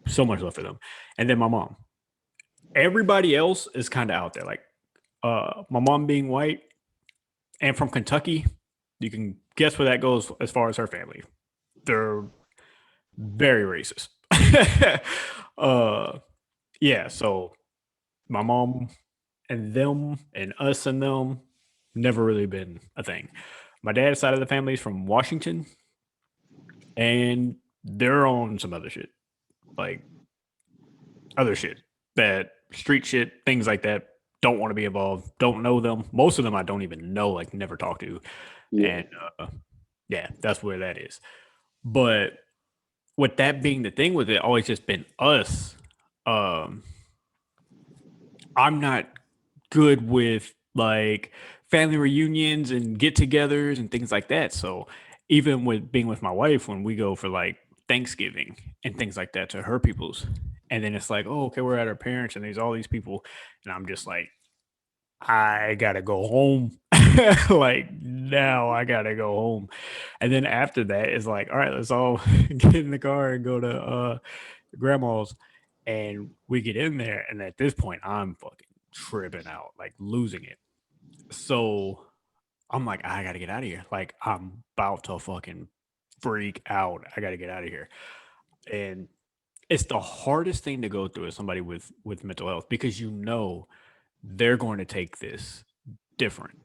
so much love for them. And then my mom. Everybody else is kind of out there. Like my mom being white and from Kentucky, you can guess where that goes as far as her family. They're very racist. uh yeah, so my mom and them and us and them never really been a thing. My dad's side of the family is from Washington and they're on some other shit. Like other shit. That street shit, things like that. Don't want to be involved. Don't know them. Most of them I don't even know, like never talk to. Yeah. And yeah, that's where that is. But with that being the thing with it, always just been us. Um, I'm not good with like family reunions and get-togethers and things like that. So even with being with my wife, when we go for like Thanksgiving and things like that to her people's, and then it's like, oh, okay, we're at our parents and there's all these people, and I'm just like, I gotta go home. Like now I gotta go home. And then after that it's like, all right, let's all get in the car and go to grandma's. And we get in there, and at this point I'm fucking tripping out, like losing it. So I'm like, I gotta get out of here. Like I'm about to fucking freak out. I gotta get out of here. And it's the hardest thing to go through as somebody with mental health, because you know they're going to take this different.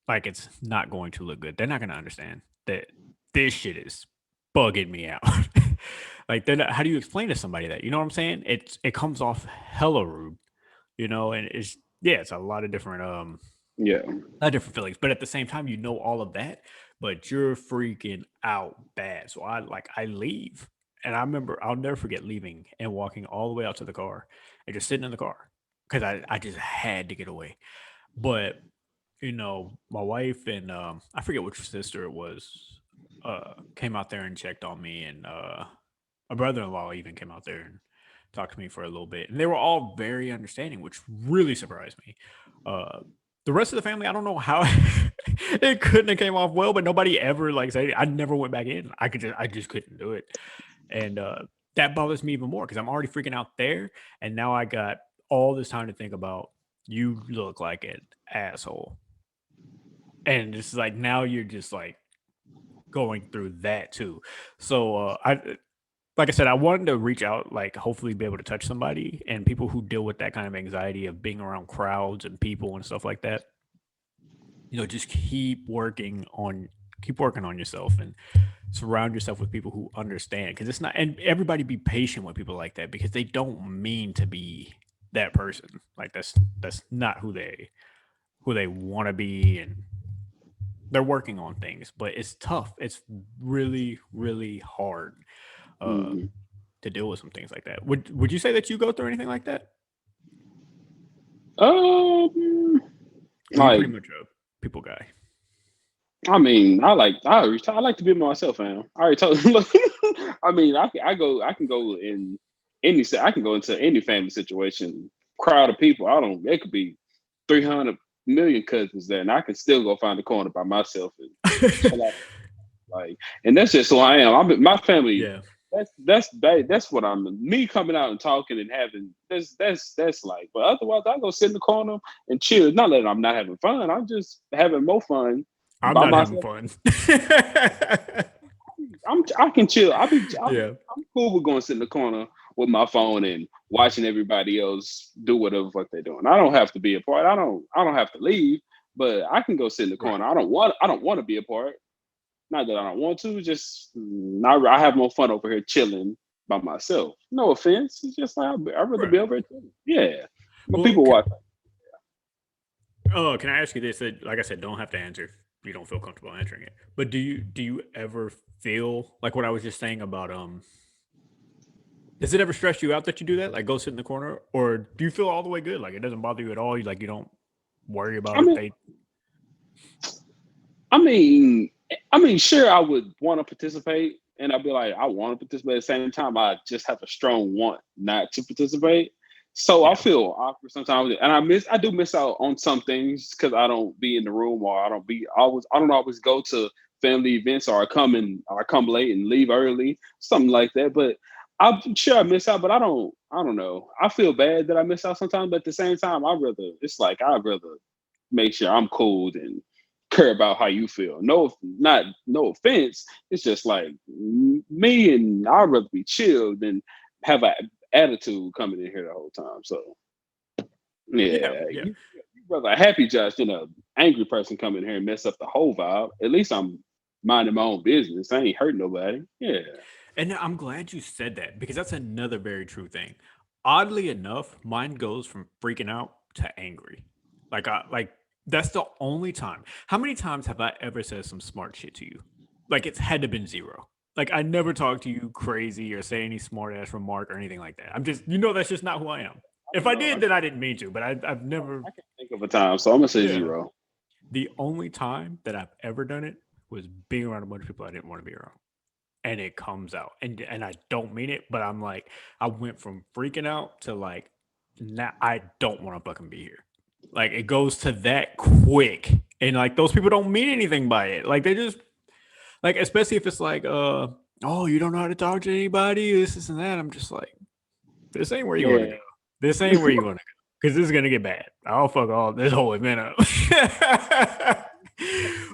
Like it's not going to look good. They're not going to understand that this shit is bugging me out. Like they're not, how do you explain to somebody that? You know what I'm saying? It comes off hella rude, you know, and it's yeah, it's Yeah. a lot of different feelings. But at the same time, you know all of that, but you're freaking out bad. So I leave. And I remember I'll never forget leaving and walking all the way out to the car and just sitting in the car because I just had to get away. But you know, my wife and I forget which sister it was, came out there and checked on me, and my brother-in-law even came out there and talked to me for a little bit, and they were all very understanding, which really surprised me. Uh, the rest of the family, I don't know how it couldn't have came off well, but nobody ever like said I never went back in. I just couldn't do it, and that bothers me even more because I'm already freaking out there, and now I got all this time to think about you look like an asshole, and it's like now you're just like going through that too. So I like I said, I wanted to reach out, like hopefully be able to touch somebody and people who deal with that kind of anxiety of being around crowds and people and stuff like that. You know, just keep working on yourself and surround yourself with people who understand, because it's not, and everybody be patient with people like that because they don't mean to be that person. Like that's not who they want to be, and they're working on things, but it's tough. It's really, really hard uh, Hmm. to deal with some things like that. Would you say that you go through anything like that? Um, Or are you like, pretty much a people guy? I mean, I like to be myself, man. I already told you. I mean, I can go in I can go into any family situation, crowd of people. I don't. It could be 300 million cousins there, and I can still go find a corner by myself and chill out. Like, and that's just who I am. My family. Yeah. That's what I'm. Me coming out and talking and having that's like. But otherwise, I go sit in the corner and chill. Not that I'm not having fun. I'm just having more fun I'm by not having myself. fun. I can chill. Yeah. I'm cool with going sit in the corner with my phone and watching everybody else do whatever the fuck they're doing. I don't have to be a part. I don't have to leave, but I can go sit in the Right. corner. I don't want to be a part. Not that I don't want to, just I have more fun over here chilling by myself. No offense. It's just like I'd rather Right. be over here chilling. Yeah. But Well, people watch. can I ask you this? That, like I said, don't have to answer if you don't feel comfortable answering it. But do you ever feel like what I was just saying about does it ever stress you out that you do that? Like go sit in the corner, or do you feel all the way good? Like it doesn't bother you at all. You don't worry I about if mean, they. I mean, I mean, sure, I would want to participate, and I'd be like, I want to participate. At the same time, I just have a strong want not to participate. So I Yeah. feel awkward sometimes, and I do miss out on some things because I don't be in the room, or I don't always go to family events, or I come late and leave early, something like that. But I'm sure I miss out, but I don't know. I feel bad that I miss out sometimes, but at the same time, I'd rather make sure I'm cool than care about how you feel. No offense. It's just like me, and I'd rather be chill than have an attitude coming in here the whole time. So Yeah. yeah, Yeah. you rather a happy Josh than a angry person come in here and mess up the whole vibe. At least I'm minding my own business. I ain't hurt nobody. Yeah. And I'm glad you said that because that's another very true thing. Oddly enough, mine goes from freaking out to angry. Like that's the only time. How many times have I ever said some smart shit to you? Like it's had to been zero. Like I never talk to you crazy or say any smart ass remark or anything like that. I'm just that's just not who I am. I If don't I know. did, then I didn't mean to. But I've never. I can't think of a time, so I'm gonna say Yeah. zero. The only time that I've ever done it was being around a bunch of people I didn't want to be around, and it comes out, and I don't mean it, but I'm like, I went from freaking out to like, now I don't want to fucking be here. Like it goes to that quick, and like those people don't mean anything by it. Like they just like, especially if it's like, oh, you don't know how to talk to anybody, this and that. I'm just like, this ain't where you want to Yeah. go. This ain't where you want to go because this is gonna get bad. I'll fuck all this whole event up.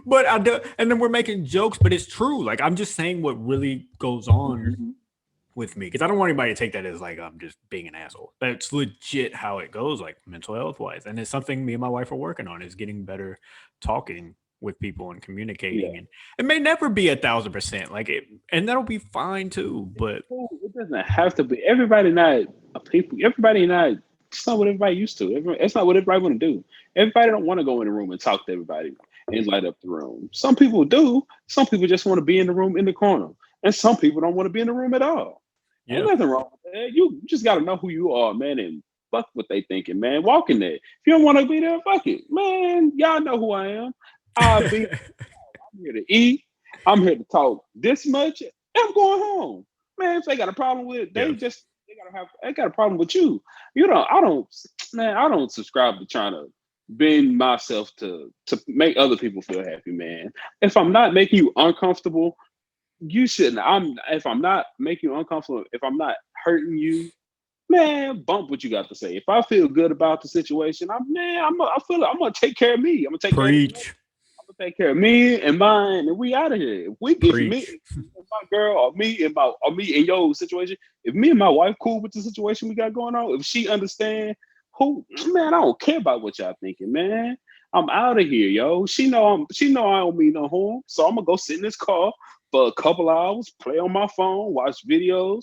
But I do, and then we're making jokes, but it's true. Like I'm just saying what really goes on with me because I don't want anybody to take that as like I'm just being an asshole. That's legit how it goes, like mental health wise, and it's something me and my wife are working on is getting better talking with people and Yeah. communicating. And it may never be 1,000% like it, and that'll be fine too. But Cool. It doesn't have to be. Everybody not a people. Everybody not. It's not what everybody used to. It's not what everybody want to do. Everybody don't want to go in the room and talk to everybody and light up the room. Some people do. Some people just want to be in the room in the corner, and some people don't want to be in the room at all. Ain't yeah, nothing wrong with that. You just got to know who you are, man, and fuck what they thinking, man. Walk in there. If you don't want to be there, fuck it, man. Y'all know who I am. I'll be. I'm here to eat. I'm here to talk this much. And I'm going home. Man, if they got a problem with it, yeah, they got a problem with you. I don't subscribe to trying to bend myself to make other people feel happy, man. If I'm not making you uncomfortable, you shouldn't. If I'm not making you uncomfortable, if I'm not hurting you, man, bump what you got to say. If I feel good about the situation, I feel like I'm gonna take care of me. I'm gonna take care of me. preach, Take care of me and mine, and we out of here. If me preach. and my girl, or me and your situation, if me and my wife cool with the situation we got going on, if she understand, who man, I don't care about what y'all thinking, man. I'm out of here, yo. She know I don't mean no harm, so I'm gonna go sit in this car for a couple hours, play on my phone, watch videos.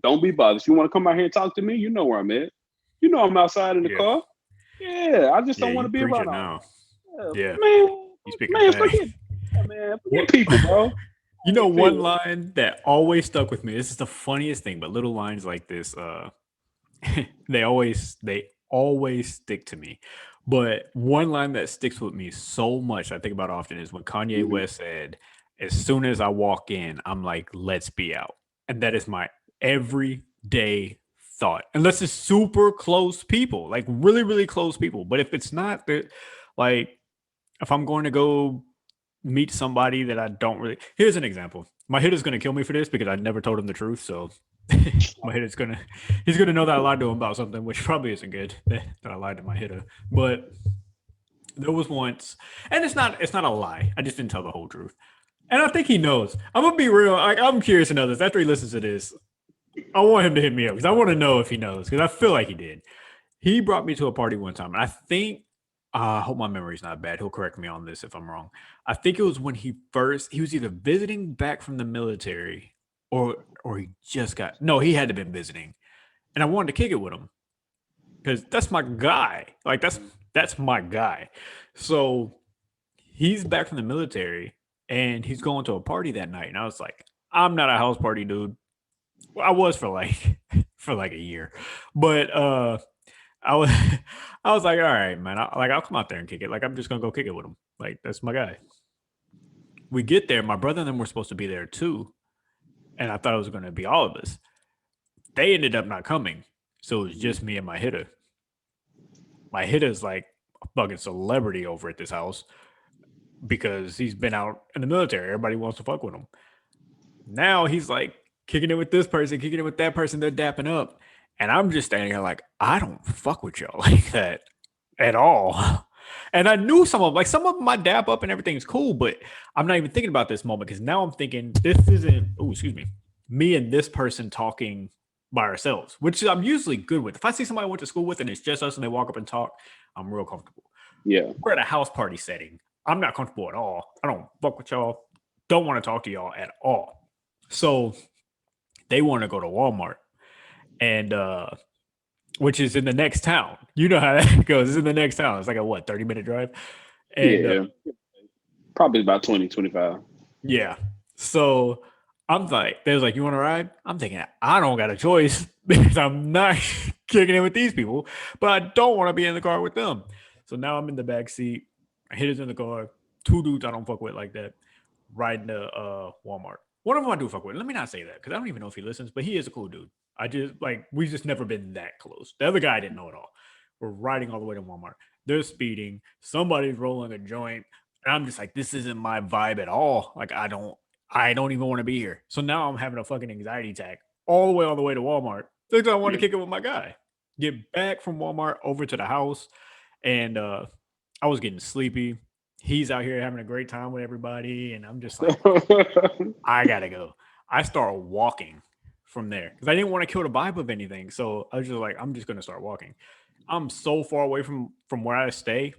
Don't be bothered. If you want to come out here and talk to me, you know where I'm at. You know I'm outside in the Yeah, car. Yeah, I just yeah, don't want you to be preach around it all now. that. Yeah, Man, you speaking man, facts. forget people, bro. You I know, ain't one feel line that always stuck with me. This is the funniest thing, but little lines like this, they always stick to me. But one line that sticks with me so much, I think about often, is when Kanye Mhm. West said, "As soon as I walk in, I'm like, let's be out," and that is my everyday thought. Unless it's super close people, like really, really close people. But if it's not, like if I'm going to go meet somebody that I don't really. Here's an example. My hitter's gonna kill me for this because I never told him the truth. So my hitter's he's gonna know that I lied to him about something, which probably isn't good that I lied to my hitter. But There was once, and it's not a lie. I just didn't tell the whole truth. And I think he knows. I'm gonna be real. Like, I'm curious to know this. After he listens to this, I want him to hit me up because I want to know if he knows, because I feel like he did. He brought me to a party one time, and I think I hope my memory's not bad. He'll correct me on this if I'm wrong. I think it was when he was either visiting back from the military, or he just got no, he had to been visiting. And I wanted to kick it with him because that's my guy. Like that's my guy. So he's back from the military and he's going to a party that night. And I was like, I'm not a house party dude. Well, I was for like for like a year. But I was I was like, all right, man. I'll come out there and kick it. Like I'm just gonna go kick it with him. Like that's my guy. We get there. My brother and them were supposed to be there too, and I thought it was gonna be all of us. They ended up not coming, so it was just me and my hitter. My hitter's like a fucking celebrity over at this house because he's been out in the military. Everybody wants to fuck with him. Now he's like kicking it with this person, kicking it with that person. They're dapping up. And I'm just standing here like, I don't fuck with y'all like that at all. And I knew some of them I dap up and everything's cool, but I'm not even thinking about this moment because now I'm thinking this isn't, oh, excuse me and this person talking by ourselves, which I'm usually good with. If I see somebody I went to school with and it's just us and they walk up and talk, I'm real comfortable. Yeah. We're at a house party setting. I'm not comfortable at all. I don't fuck with y'all. Don't want to talk to y'all at all. So they want to go to Walmart, and which is in the next town. You know how that goes. It's in the next town. It's like a 30-minute drive. And yeah. Probably about 20, 25. Yeah. So I'm like, they was like, you want to ride? I'm thinking, I don't got a choice because I'm not kicking it with these people, but I don't want to be in the car with them. So now I'm in the back seat. I hit it in the car. Two dudes I don't fuck with like that, riding to Walmart. One of them I do fuck with. Let me not say that because I don't even know if he listens, but he is a cool dude. We've just never been that close. The other guy I didn't know at all. We're riding all the way to Walmart. They're speeding. Somebody's rolling a joint. And I'm just like, this isn't my vibe at all. Like, I don't even want to be here. So now I'm having a fucking anxiety attack all the way to Walmart. Because I want to kick it with my guy. Get back from Walmart over to the house. And I was getting sleepy. He's out here having a great time with everybody. And I'm just like, I got to go. I start walking from there because I didn't want to kill the vibe of anything. So I was just like, I'm just going to start walking. I'm so far away from where I stay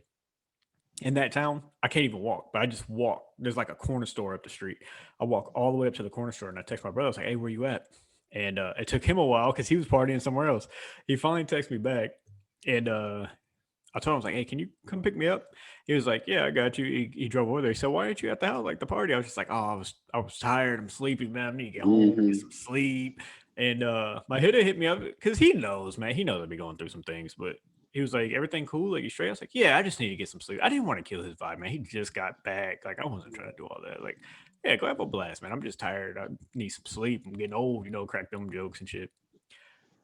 in that town. I can't even walk, but I just walk. There's like a corner store up the street. I walk all the way up to the corner store and I text my brother. I was like, hey, where you at? And it took him a while because he was partying somewhere else. He finally texted me back and I told him, I was like, hey, can you come pick me up? He was like, yeah, I got you. He drove over there. He said, why aren't you at the house, like the party? I was just like, oh, I was tired. I'm sleepy, man. I need to get home, get some sleep. And my hitter hit me up because he knows, man. He knows I'd be going through some things, but he was like, everything cool? Like, you straight? I was like, yeah, I just need to get some sleep. I didn't want to kill his vibe, man. He just got back. Like, I wasn't trying to do all that. Like, yeah, go have a blast, man. I'm just tired. I need some sleep. I'm getting old, crack them jokes and shit.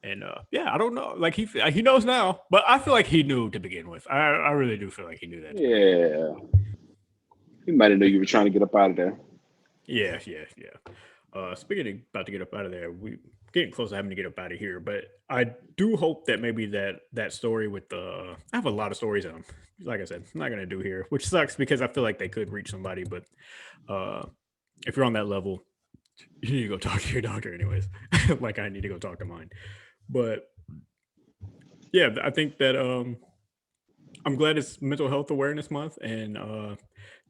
And yeah, I don't know. Like he knows now, but I feel like he knew to begin with. I really do feel like he knew that. Yeah, he might have knew you were trying to get up out of there. Yeah. Speaking of about to get up out of there, we getting close to having to get up out of here. But I do hope that maybe that story with the I have a lot of stories on. Like I said, I'm not gonna do here, which sucks because I feel like they could reach somebody. But if you're on that level, you need to go talk to your doctor, anyways. Like I need to go talk to mine. But yeah, I think that I'm glad it's Mental Health Awareness Month, and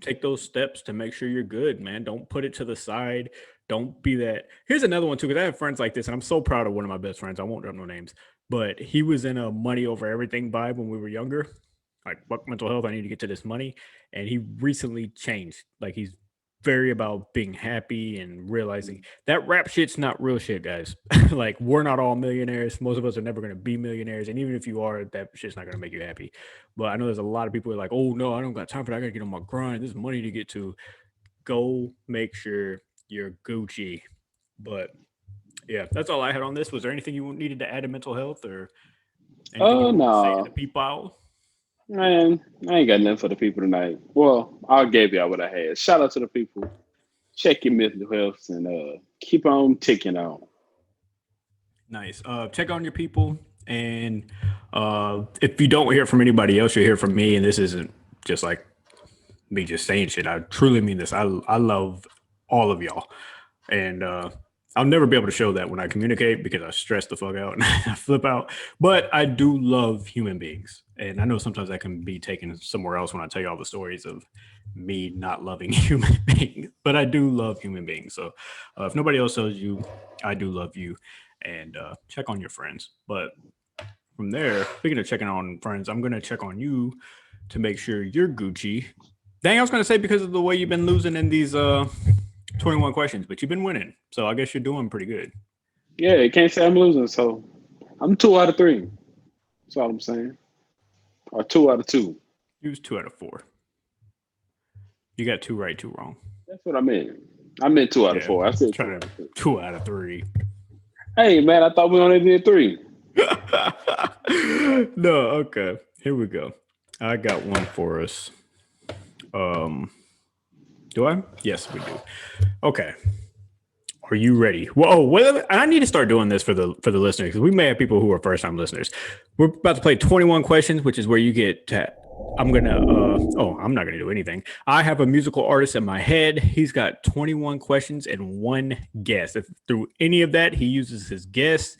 take those steps to make sure you're good, man. Don't put it to the side. Don't be that. Here's another one too, because I have friends like this, and I'm so proud of one of my best friends. I won't drop no names, but he was in a money over everything vibe when we were younger. Like, fuck mental health, I need to get to this money. And he recently changed. Like, he's very about being happy and realizing that rap shit's not real shit, guys. Like, we're not all millionaires. Most of us are never going to be millionaires. And even if you are, that shit's not going to make you happy. But I know there's a lot of people who are like, oh, no, I don't got time for that. I got to get on my grind. There's money to get to. Go make sure you're Gucci. But yeah, that's all I had on this. Was there anything you needed to add to mental health or anything you want to say to the people? Man, I ain't got nothing for the people tonight. Well, I gave y'all what I had. Shout out to the people. Check your mental health and keep on ticking on. Nice. Check on your people. And if you don't hear from anybody else, you'll hear from me. And this isn't just like me just saying shit. I truly mean this. I love all of y'all, and I'll never be able to show that when I communicate because I stress the fuck out and I flip out. But I do love human beings, and I know sometimes that can be taken somewhere else when I tell you all the stories of me not loving human beings. But I do love human beings. So if nobody else tells you, I do love you, and check on your friends. But from there, speaking of checking on friends, I'm gonna check on you to make sure you're Gucci. Dang, I was gonna say because of the way you've been losing in these 21 questions, but you've been winning. So I guess you're doing pretty good. Yeah, you can't say I'm losing. So I'm 2 out of 3. That's all I'm saying. Or 2 out of 2. Use 2 out of 4. You got 2 right, 2 wrong. That's what I meant. I meant 2 out of 4. I said Try 2 out of 3. 2 out of 3. Hey man, I thought we only did 3. No, okay. Here we go. I got one for us. Do I? Yes, we do. Okay. Are you ready? Whoa, well, I need to start doing this for the listeners because we may have people who are first time listeners. We're about to play 21 questions, which is where you get to, I'm not gonna do anything. I have a musical artist in my head. He's got 21 questions and one guess. If through any of that he uses his guess,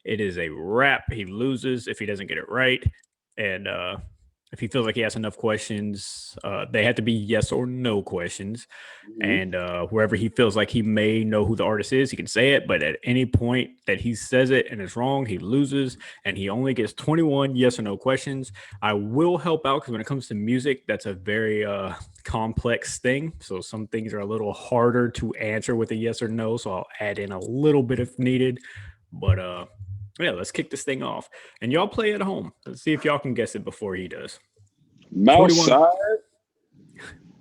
it is a wrap. He loses if he doesn't get it right. And if he feels like he has enough questions, they have to be yes or no questions. Mm-hmm. And wherever he feels like he may know who the artist is, he can say it. But at any point that he says it and it's wrong, he loses. And he only gets 21 yes or no questions. I will help out because when it comes to music, that's a very complex thing. So some things are a little harder to answer with a yes or no. So I'll add in a little bit if needed. But yeah, let's kick this thing off. And y'all play at home. Let's see if y'all can guess it before he does. Mouse 21 side.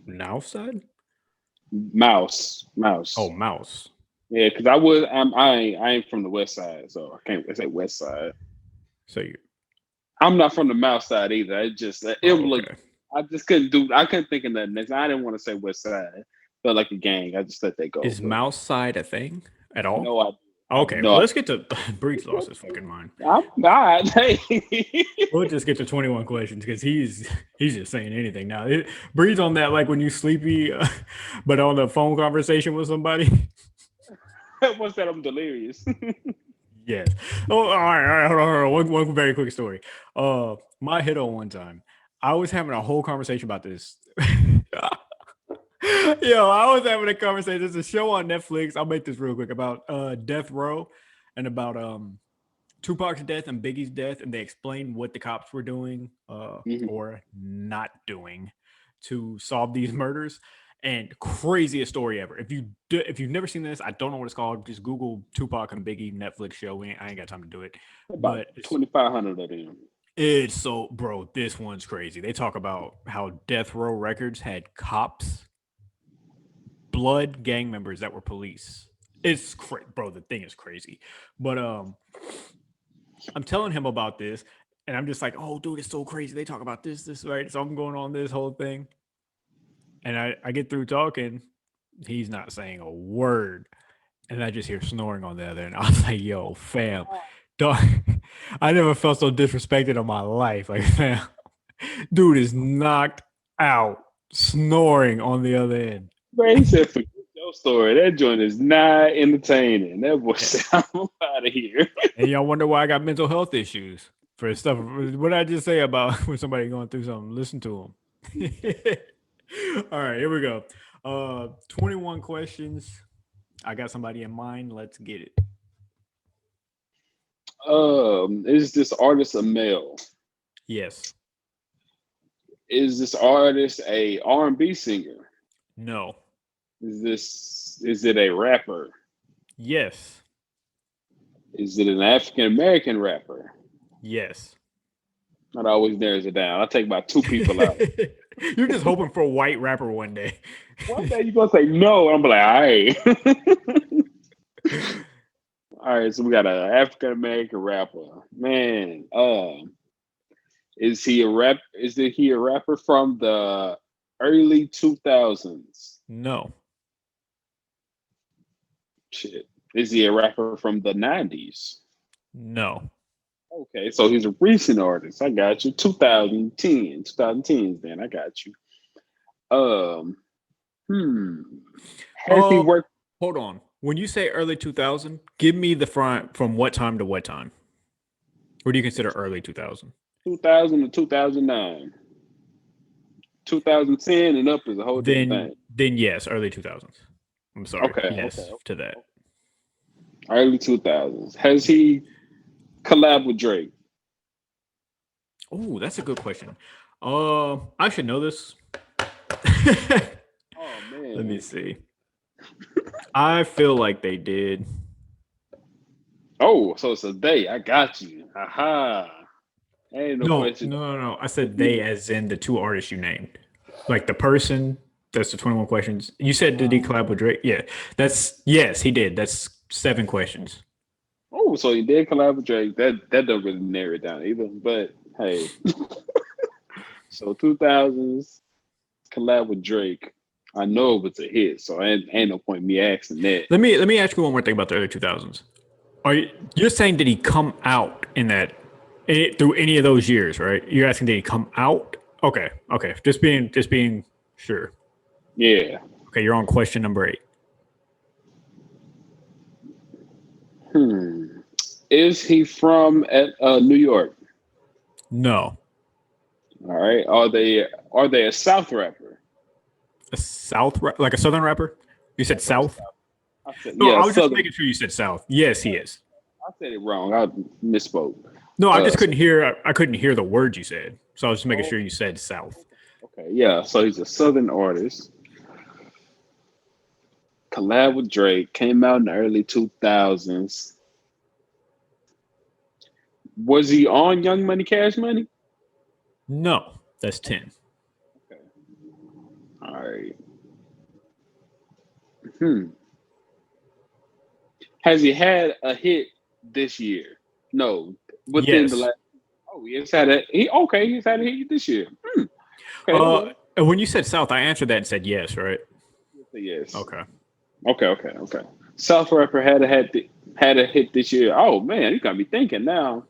Now side? Mouse. Oh, mouse. Yeah, because I ain't from the west side, so I can't say west side. So you I'm not from the mouse side either. It just okay. I just couldn't think of that next. I didn't want to say west side. Felt like a gang. I just let that go. Is But mouse side a thing at all? no, I Okay, well, no. let's get to Breach lost his fucking mind. I'm not. Hey. We'll just get to 21 questions because he's just saying anything now. Breathe on that like when you sleepy, but on the phone conversation with somebody. What's that? I'm delirious. Yes. Oh, all right. Hold on. One very quick story. My hit on one time, I was having a whole conversation about this. Yo, I was having a conversation. There's a show on Netflix. I'll make this real quick about Death Row and about Tupac's death and Biggie's death, and they explain what the cops were doing or not doing to solve these murders. And craziest story ever. If you've never seen this, I don't know what it's called. Just Google Tupac and Biggie Netflix show. I ain't got time to do it. About 2,500 of them. It's so, bro. This one's crazy. They talk about how Death Row Records had cops, blood gang members that were police. It's bro. The thing is crazy. But I'm telling him about this, and I'm just like, oh, dude, it's so crazy. They talk about this, right? So I'm going on this whole thing. And I get through talking, he's not saying a word. And I just hear snoring on the other end. I was like, yo, fam, dog, I never felt so disrespected in my life. Like, fam, dude is knocked out, snoring on the other end. Man, he said, forget your story. That joint is not entertaining. That boy said, I'm out of here. And y'all wonder why I got mental health issues for stuff. What did I just say about when somebody going through something? Listen to them. All right, here we go. 21 questions. I got somebody in mind. Let's get it. Is this artist a male? Yes. Is this artist a R&B singer? No. Is it a rapper? Yes. Is it an African American rapper? Yes. That always narrows it down. I'll take about 2 people out. You're just hoping for a white rapper one day. One day you're gonna say no, I'm like, all right. All right, so we got an African American rapper. Man, is he a rapper from the early 2000s? No. Shit. Is he a rapper from the 90s? No. Okay, so he's a recent artist. I got you. 2010s. Then I got you. Um, hmm. Has he Uh, worked hold on. When you say early 2000, give me the front from what time to what time? What do you consider early 2000? 2000 to 2009? 2010 and up is a whole different Then thing. then yes, early 2000s. I'm sorry. Okay, okay. Yes to that. Early 2000s. Has he collabed with Drake? Oh, that's a good question. I should know this. Oh Let me man. see. I feel like they did. Oh, so it's a day. I got you. Aha. Ain't no No, question. no, no, no. I said they You- as in the two artists you named. Like the person, that's the 21 questions. You said did he collab with Drake? Yeah. That's yes, he did. That's 7 questions. Oh, so he did collab with Drake. That doesn't really narrow it down either. But hey, so 2000s collab with Drake. I know it was a hit, so ain't no point in me asking that. Let me ask you one more thing about the early 2000s. You're saying did he come out in that through any of those years, right? You're asking did he come out? Okay, okay. Just being sure. Yeah. Okay, you're on question number 8. Hmm. Is he from New York? No. All right. Are they a South rapper? A like a southern rapper? You said Yeah, from south? South. I said No, yeah, I was just Southern. making sure you said south. Yes, he is. I said it wrong. I misspoke. No, I just So, couldn't hear. I couldn't hear the word you said, so I was just making oh, sure you said South. okay, yeah. So he's a Southern artist. Collab with Drake. Came out in the early 2000s. Was he on Young Money, Cash Money? No, that's 10. Okay. All right. Hmm. Has he had a hit this year? No, within the Yes. last. Oh, he's had a he. Okay, he's had a hit this year. Okay, well, When you said South, I answered that and said yes, right? yes. Okay. Okay. South rapper had a hit this year. Oh man, you got me thinking now.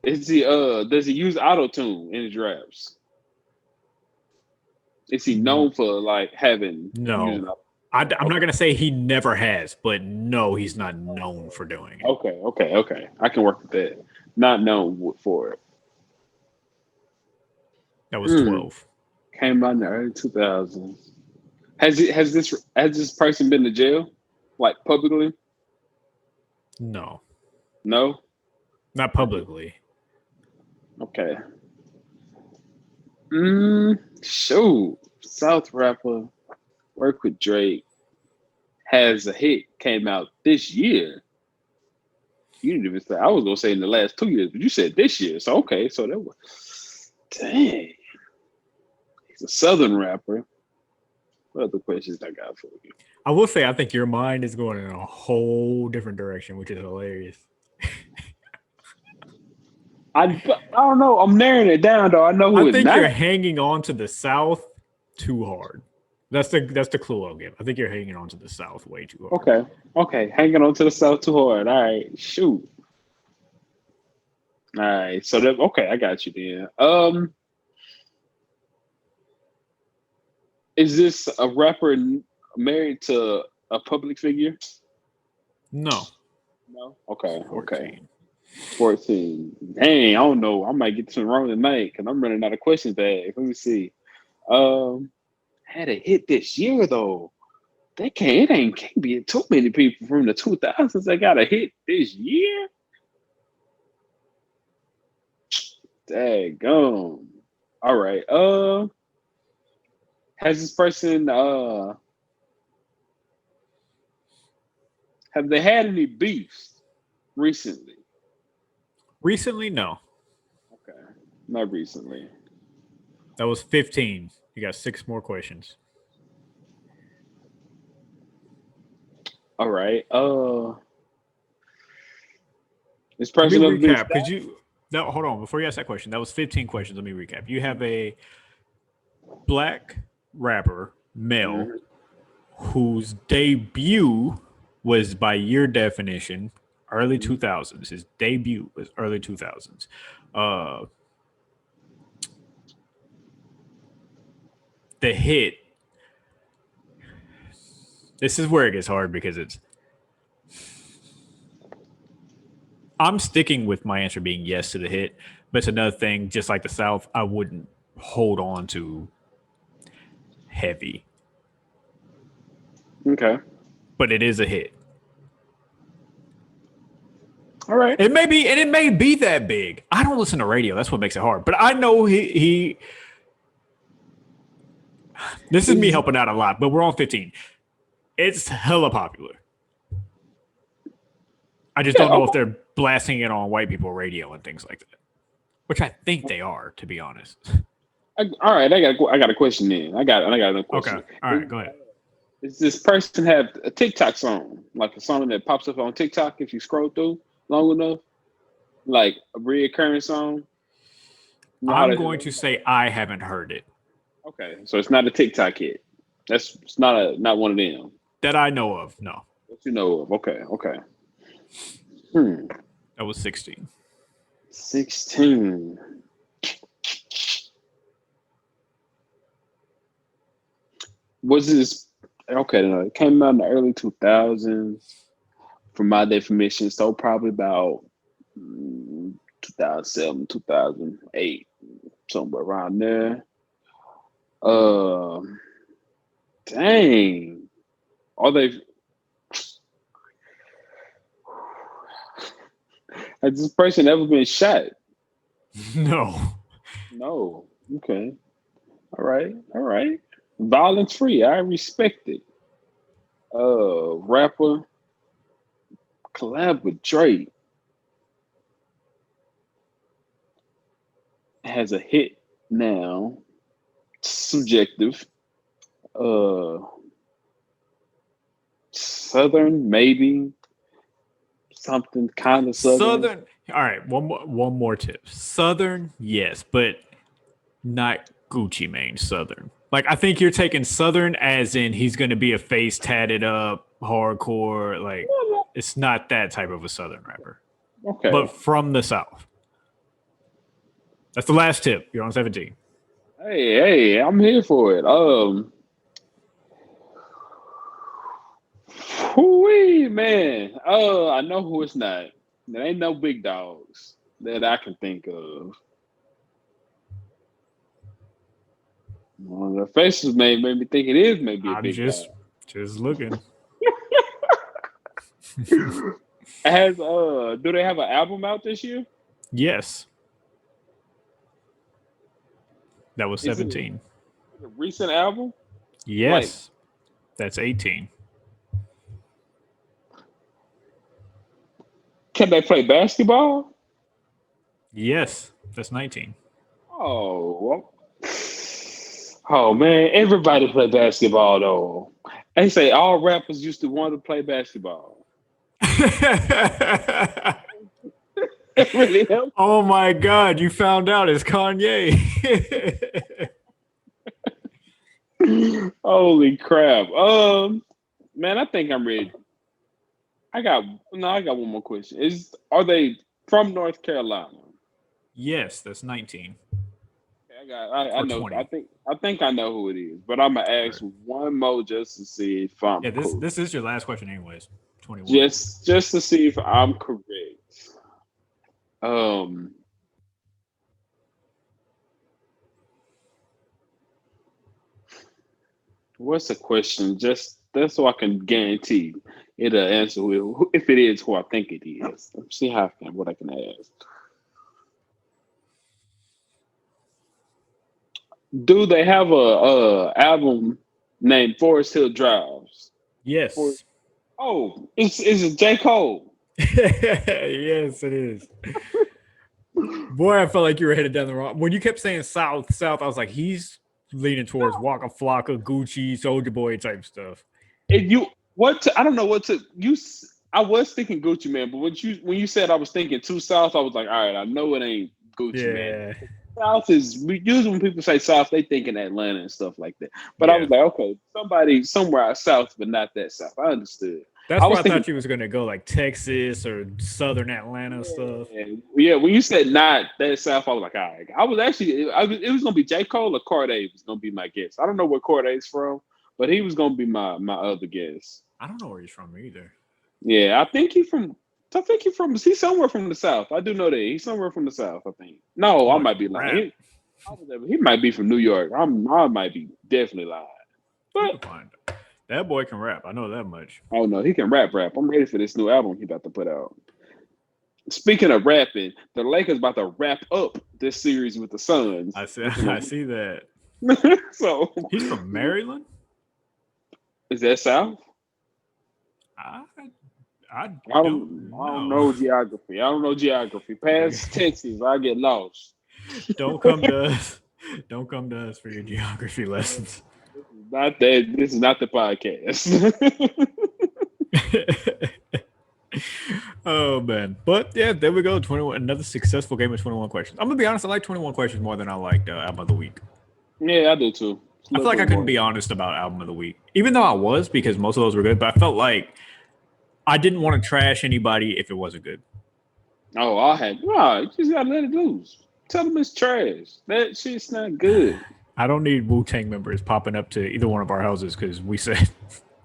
Is he does he use auto tune in his raps? Is he Mm, known for like having using No, auto? I'm not Okay, gonna say he never has, but no, he's not known for doing it. okay. I can work with that. Not known for it. That was Hmm. 12. Came out in the early 2000s. Has this person been to jail, like publicly? No, No. not publicly. Okay. Shoot. South rapper work with Drake has a hit came out this year. You didn't even say I was gonna say in the last 2 years, but you said this year. So okay, so that was dang. He's a Southern rapper. What other questions I got for you? I will say I think your mind is going in a whole different direction, which is hilarious. I don't know. I'm narrowing it down though. I know I who it's think you're not. hanging on to the South too hard. That's the clue I'll give. I think you're hanging on to the South way too hard. Okay. Hanging on to the South too hard. All right, shoot. All right, so that okay, I got you then. Is this a rapper married to a public figure? No, No. Okay. 14. 14. Dang, I don't know. I might get this one wrong tonight because I'm running out of questions to ask. Let me see. Um, had a hit this year though. Can't be too many people from the 2000s that got a hit this year. Daggone. All right. Has this person have they had any beefs recently? Recently, no. Okay. Not recently. That was 15. You got 6 more questions. All right. This Let me person ever been recap stabbed? because you. No, hold on. Before you ask that question, that was 15 questions. Let me recap. You have a black rapper, male, Mhm. whose debut was, by your definition, early 2000s. His debut was early 2000s. The hit. This is where it gets hard because I'm sticking with my answer being yes to the hit, but it's another thing, just like the South, I wouldn't hold on to heavy. Okay. But it is a hit. All right. It may be that big. I don't listen to radio. That's what makes it hard. But I know he this is me helping out a lot, but we're on 15. It's hella popular. I just don't know if they're blasting it on white people radio and things like that, which I think they are, to be honest. All right, I got a question then. I got another question. Okay, all right, go ahead. Does this person have a TikTok song, like a song that pops up on TikTok if you scroll through long enough, like a reoccurring song? I'm going to say I haven't heard it. Okay, so it's not a TikTok hit. It's not one of them that I know of. No, that you know of. Okay. That was 16. 16. Was this okay? No, it came out in the early 2000s, from my definition. So probably about 2007, 2008, somewhere around there. Dang. Are they? Has this person ever been shot? No. No. Okay. All right. Violence free. I respect it. Rapper collab with Drake. Has a hit now. Subjective. Southern, maybe. Something kind of southern. All right, one more tip. Southern, yes, but not Gucci Mane Southern. Like, I think you're taking Southern as in he's going to be a face tatted up, hardcore. Like, it's not that type of a Southern rapper. Okay. But from the South. That's the last tip. You're on 17. Hey, I'm here for it. Whoo-wee, man. I know who it's not. There ain't no big dogs that I can think of. Well, their faces made me think it is maybe a big dog. Just looking. Do they have an album out this year? Yes. That was 17. A recent album? Yes. That's 18. Can they play basketball? Yes. That's 19. Oh man, everybody play basketball though. They say all rappers used to want to play basketball. Really helped. Oh my God, you found out it's Kanye. Holy crap. Man, I think I'm ready. I got one more question. Are they from North Carolina? Yes, that's 19. I know. 20. I think I know who it is, but I'm gonna ask one more just to see if I'm. Yeah, this is your last question, anyways. 21. Just to see if I'm correct. What's the question? Just that's so I can guarantee it'll answer if it is who I think it is. Let's see what I can ask. Do they have a album named Forest Hill Drives? Yes. Is it J. Cole? Yes, it is. Boy, I felt like you were headed down the wrong. When you kept saying South, I was like, he's leaning towards Waka Flocka, Gucci, Soulja Boy type stuff. I don't know what to you. I was thinking Gucci Man, but when you said I was thinking too South, I was like, all right, I know it ain't Gucci Man. South is usually when people say South, they think in Atlanta and stuff like that. But I was like, okay, somebody somewhere out South, but not that South. I understood. That's I where was I thinking, thought you was gonna go, like Texas or Southern Atlanta stuff. yeah. When you said not that South, I was like, all right. I was actually, it was gonna be J. Cole or Corday was gonna be my guess. I don't know where Corday's from, but he was gonna be my other guess. I don't know where he's from either. Yeah, I think he from. I think he from. He's somewhere from the South. I do know that he's somewhere from the South. I think. No, I Oh, he might be can rap. lying. He might be from New York. I might be definitely lying. You But can find it. That boy can rap. I know that much. oh no, he can rap. I'm ready for this new album he about to put out. Speaking of rapping, the Lakers about to wrap up this series with the Suns. I see. I see that. So He's from Maryland. is that South? I I don't don't know. know geography. I don't know geography. Past Texas, I get lost. Don't come to us. Don't come to us for your geography lessons. Not that. This is not the podcast. Oh man, but yeah, there we go. 21, another successful game of 21 questions. I'm gonna be honest. I like 21 questions more than I liked album of the week. Yeah, I do too. I feel like I couldn't be honest about album of the week, even though I was, because most of those were good. But I felt like I didn't want to trash anybody if it wasn't good. Oh, I had. No, you just gotta let it loose. Tell them it's trash. That shit's not good. I don't need Wu-Tang members popping up to either one of our houses because we said,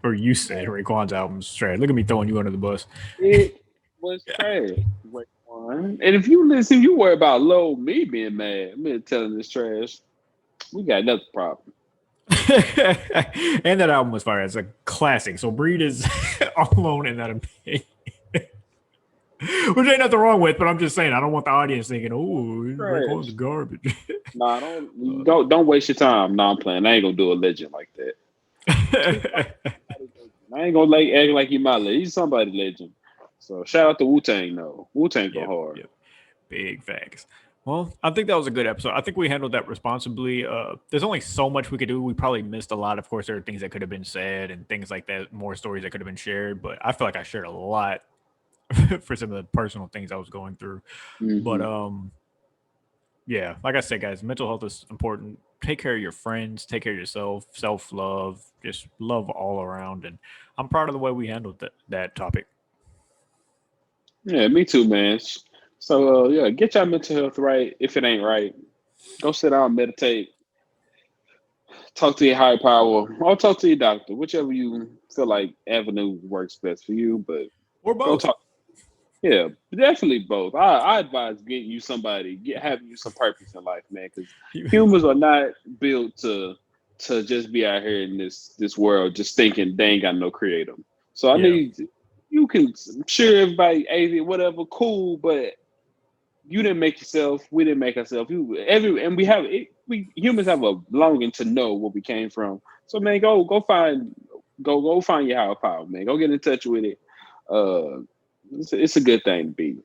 or you said, Raekwon's album's trash. Look at me throwing you under the bus. It was trash. Wait, one. And if you listen, you worry about low me being mad. Me telling this trash. We got another problem. And that album was fire. It's a classic. So Breed is all alone in that opinion. Which ain't nothing wrong with, but I'm just saying I don't want the audience thinking, "Oh, Raekwon's garbage." Nah, don't waste your time. Nah, I'm playing. I ain't gonna do a legend like that. I ain't gonna act like he my legend. He's somebody legend. So shout out to Wu-Tang though. Wu-Tang go hard. Yep. Big facts. Well, I think that was a good episode. I think we handled that responsibly. There's only so much we could do. We probably missed a lot. Of course, there are things that could have been said and things like that, more stories that could have been shared. But I feel like I shared a lot for some of the personal things I was going through. Mhm. But yeah, like I said, guys, mental health is important. Take care of your friends, take care of yourself, self-love, just love all around. And I'm proud of the way we handled that topic. Yeah, me too, man. So yeah, get your mental health right. If it ain't right, go sit down, meditate, talk to your higher power, or talk to your doctor, whichever you feel like avenue works best for you. But Or go both. talk. Yeah, definitely both. I advise getting you somebody, having you some purpose in life, man, because humans are not built to just be out here in this world just thinking they ain't got no creator. So I need you can sure everybody atheist, whatever, cool, but you didn't make yourself, we didn't make ourselves. And we humans have a longing to know where we came from. So man, go find your higher power, man. Go get in touch with it. It's a good thing to be.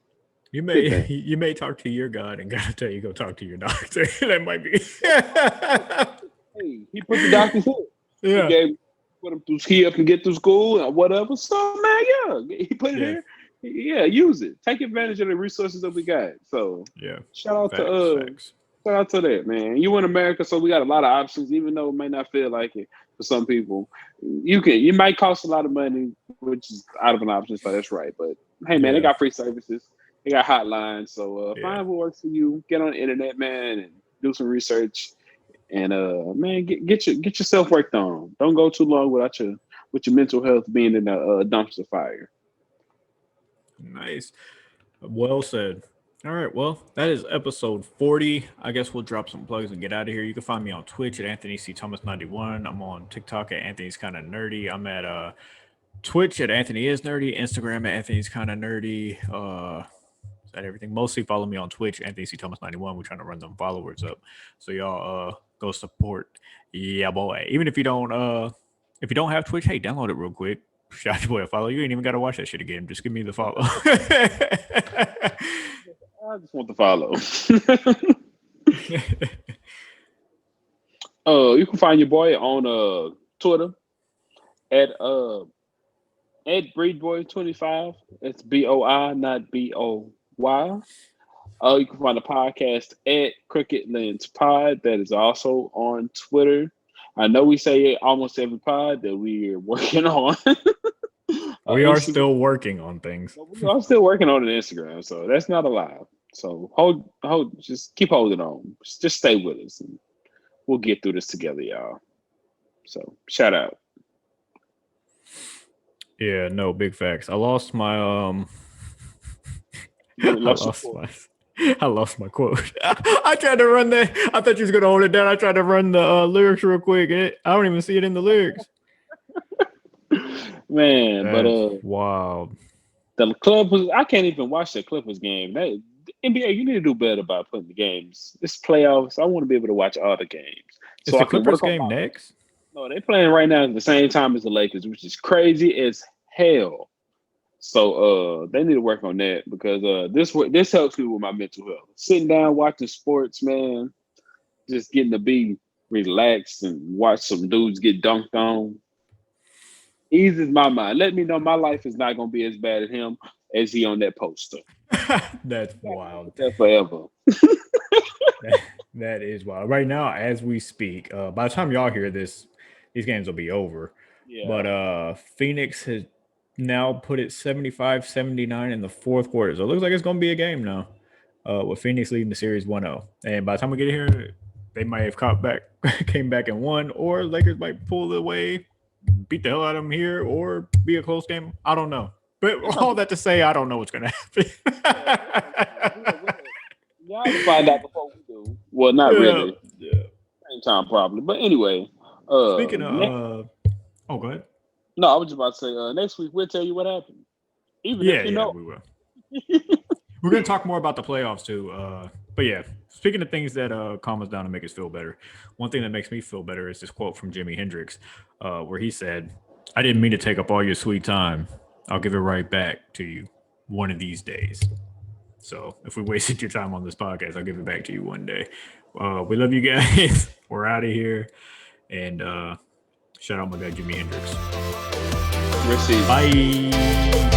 You may talk to your God and God tell you go talk to your doctor. That might be. Hey, he put the doctor through. Yeah. He put him through. He up and get through school or whatever. So man, yeah, he put it there. Yeah, use it. Take advantage of the resources that we got. So Yeah. shout out Facts. shout out to that, man. You in America, so we got a lot of options, even though it may not feel like it for some people. You might cost a lot of money, which is out of an option, so that's right. But hey man, they got free services, they got hotlines. So find what works for you. Get on the internet, man, and do some research. And man, get yourself worked on. Don't go too long with your mental health being in a dumpster fire. Nice. Well said. All right. Well, that is episode 40. I guess we'll drop some plugs and get out of here. You can find me on Twitch at Anthony C. Thomas 91. I'm on TikTok at Anthony's Kind of Nerdy. I'm at Twitch at Anthony is Nerdy. Instagram at Anthony's Kind of Nerdy. Is that everything? Mostly follow me on Twitch, Anthony C. Thomas 91. We're trying to run them followers up. So y'all go support. Yeah, boy. Even if you don't have Twitch, hey, download it real quick. Shout your boy a follow. You ain't even got to watch that shit again. Just give me the follow. I just want to follow. You can find your boy on Twitter at BreedBoy25. It's BOI, not BOY. You can find the podcast at Cricket Lens Pod. That is also on Twitter. I know we say it almost every pod that we are working on. We are still working on things. I'm still working on the Instagram, so that's not allowed. So just keep holding on. Just stay with us, and we'll get through this together, y'all. So shout out. Yeah, no, big facts. I lost my I lost my quote. I tried to run that. I thought you was gonna hold it down. I tried to run the lyrics real quick. I don't even see it in the lyrics. Man, That's but wild. the Clippers. I can't even watch the Clippers game. NBA, you need to do better about putting the games. This playoffs. I want to be able to watch all the games. Is the Clippers game next? No, they're playing right now at the same time as the Lakers, which is crazy as hell. So they need to work on that because this helps me with my mental health. Sitting down watching sports, man, just getting to be relaxed and watch some dudes get dunked on. Eases my mind. Let me know my life is not gonna be as bad as him as he on that poster. That's wild. That forever. That is wild. Right now, as we speak, by the time y'all hear this, these games will be over. Yeah. But Phoenix has now put it 75-79 in the fourth quarter. So it looks like it's going to be a game now with Phoenix leading the series 1-0. And by the time we get here, they might have came back and won, or Lakers might pull it away, beat the hell out of them here, or be a close game. I don't know. But all that to say, I don't know what's going to happen. Y'all can find out before we do. Well, not really. Yeah. Same time, probably. But anyway. Speaking of... go ahead. No, I was just about to say, next week we'll tell you what happened. Even if you know. We will. We're going to talk more about the playoffs too. But yeah, speaking of things that calm us down and make us feel better, one thing that makes me feel better is this quote from Jimi Hendrix, where he said, "I didn't mean to take up all your sweet time. I'll give it right back to you one of these days." So if we wasted your time on this podcast, I'll give it back to you one day. We love you guys. We're out of here. And shout out my guy, Jimi Hendrix. Bye.